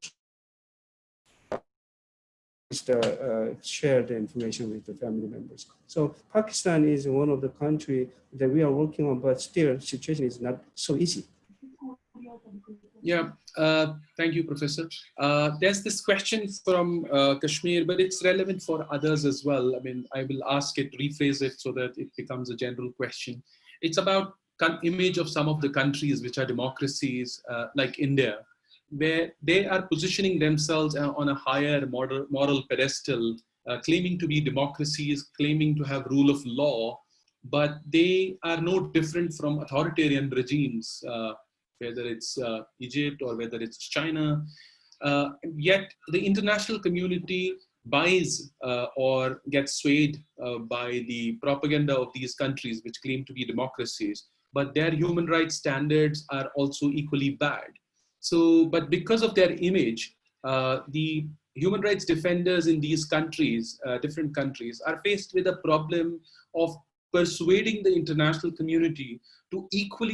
to share the information with the family members. So Pakistan is one of the countries that we are working on, but still situation is not so easy. Yeah, thank you, Professor. There's this question from Kashmir, but it's relevant for others as well. I mean, I will ask it, rephrase it so that it becomes a general question. It's about image of some of the countries which are democracies, like India, where they are positioning themselves on a higher moral pedestal, claiming to be democracies, claiming to have rule of law, but they are no different from authoritarian regimes, whether it's Egypt or whether it's China. Yet the international community buys or gets swayed by the propaganda of these countries which claim to be democracies, but their human rights standards are also equally bad. So, but because of their image, the human rights defenders in these countries, different countries, are faced with a problem of persuading the international community to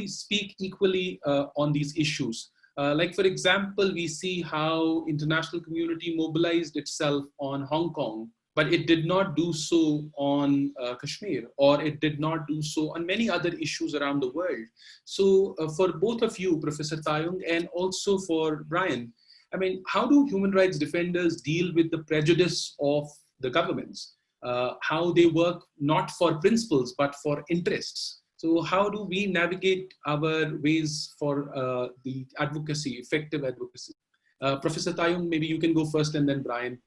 speak equally on these issues. Like, for example, we see how international community mobilized itself on Hong Kong, but it did not do so on Kashmir, or it did not do so on many other issues around the world. So for both of you, Professor Tayong, and also for Brian, I mean, how do human rights defenders deal with the prejudice of the governments? How they work not for principles, but for interests? So how do we navigate our ways for the advocacy, effective advocacy? Professor Tayong, maybe you can go first and then Brian.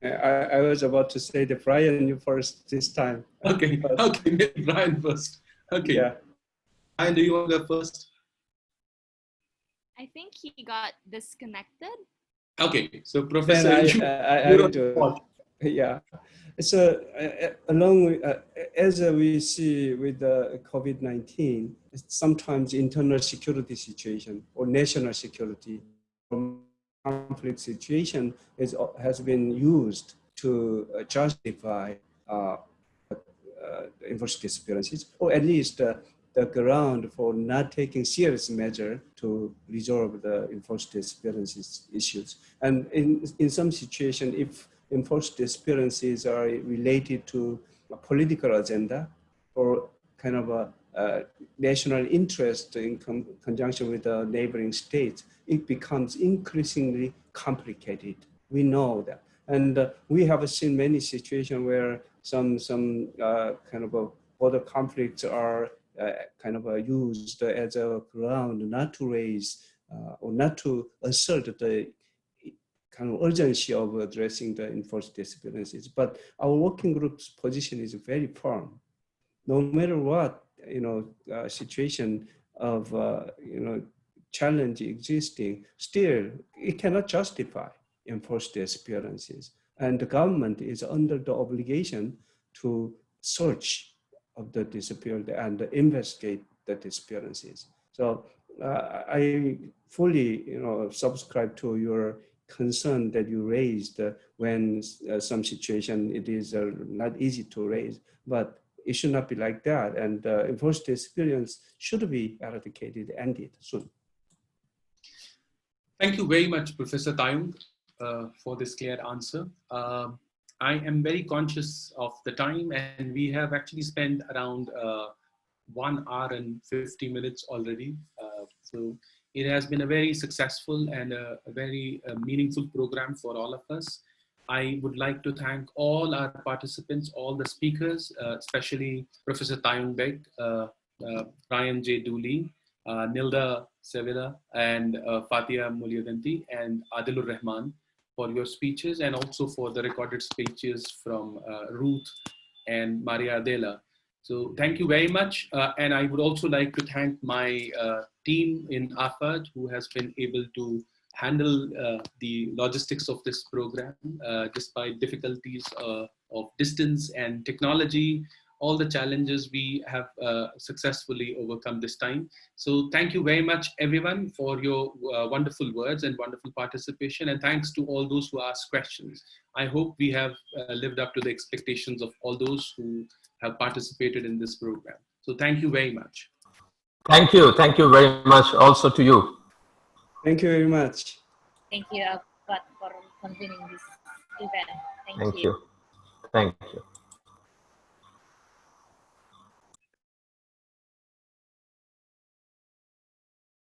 I was about to say that Brian, you first this time. Okay, okay, maybe Brian first. Okay. Yeah. Brian, do you want to go first? I think he got disconnected. Okay, so Professor, I will do it. Yeah. So along with, as we see with the COVID-19, sometimes internal security situation or national security conflict situation has been used to justify enforced disappearances, or at least the ground for not taking serious measure to resolve the enforced disappearances issues. And in some situation, if enforced disappearances are related to a political agenda or kind of a national interest in conjunction with the neighboring states, it becomes increasingly complicated. We know that. And we have seen many situations where some kind of border conflicts are kind of used as a ground not to raise or not to assert the kind of urgency of addressing the enforced disappearances. But our working group's position is very firm. No matter what, situation of, challenge existing, still it cannot justify enforced disappearances. And the government is under the obligation to search of the disappeared and investigate that experiences. So I fully, subscribe to your concern that you raised when some situation it is not easy to raise, but it should not be like that. And enforced experience should be eradicated, ended soon. Thank you very much, Professor Tayung, for this clear answer. I am very conscious of the time, and we have actually spent around 1 hour and 50 minutes already. So it has been a very successful and a very meaningful program for all of us. I would like to thank all our participants, all the speakers, especially Professor Tayung Beg, Ryan J. Dooley, Nilda Sevilla, and Fatia Mulyaganti, and Adilur Rahman for your speeches, and also for the recorded speeches from Ruth and Maria Adela. So thank you very much. And I would also like to thank my team in AFAD who has been able to handle the logistics of this program despite difficulties of distance and technology. All the challenges we have successfully overcome this time. So thank you very much, everyone, for your wonderful words and wonderful participation. And thanks to all those who asked questions. I hope we have lived up to the expectations of all those who have participated in this program. So thank you very much. Thank you. Thank you very much also to you. Thank you very much. Thank you, AFAD, for convening this event. Thank you. Thank you.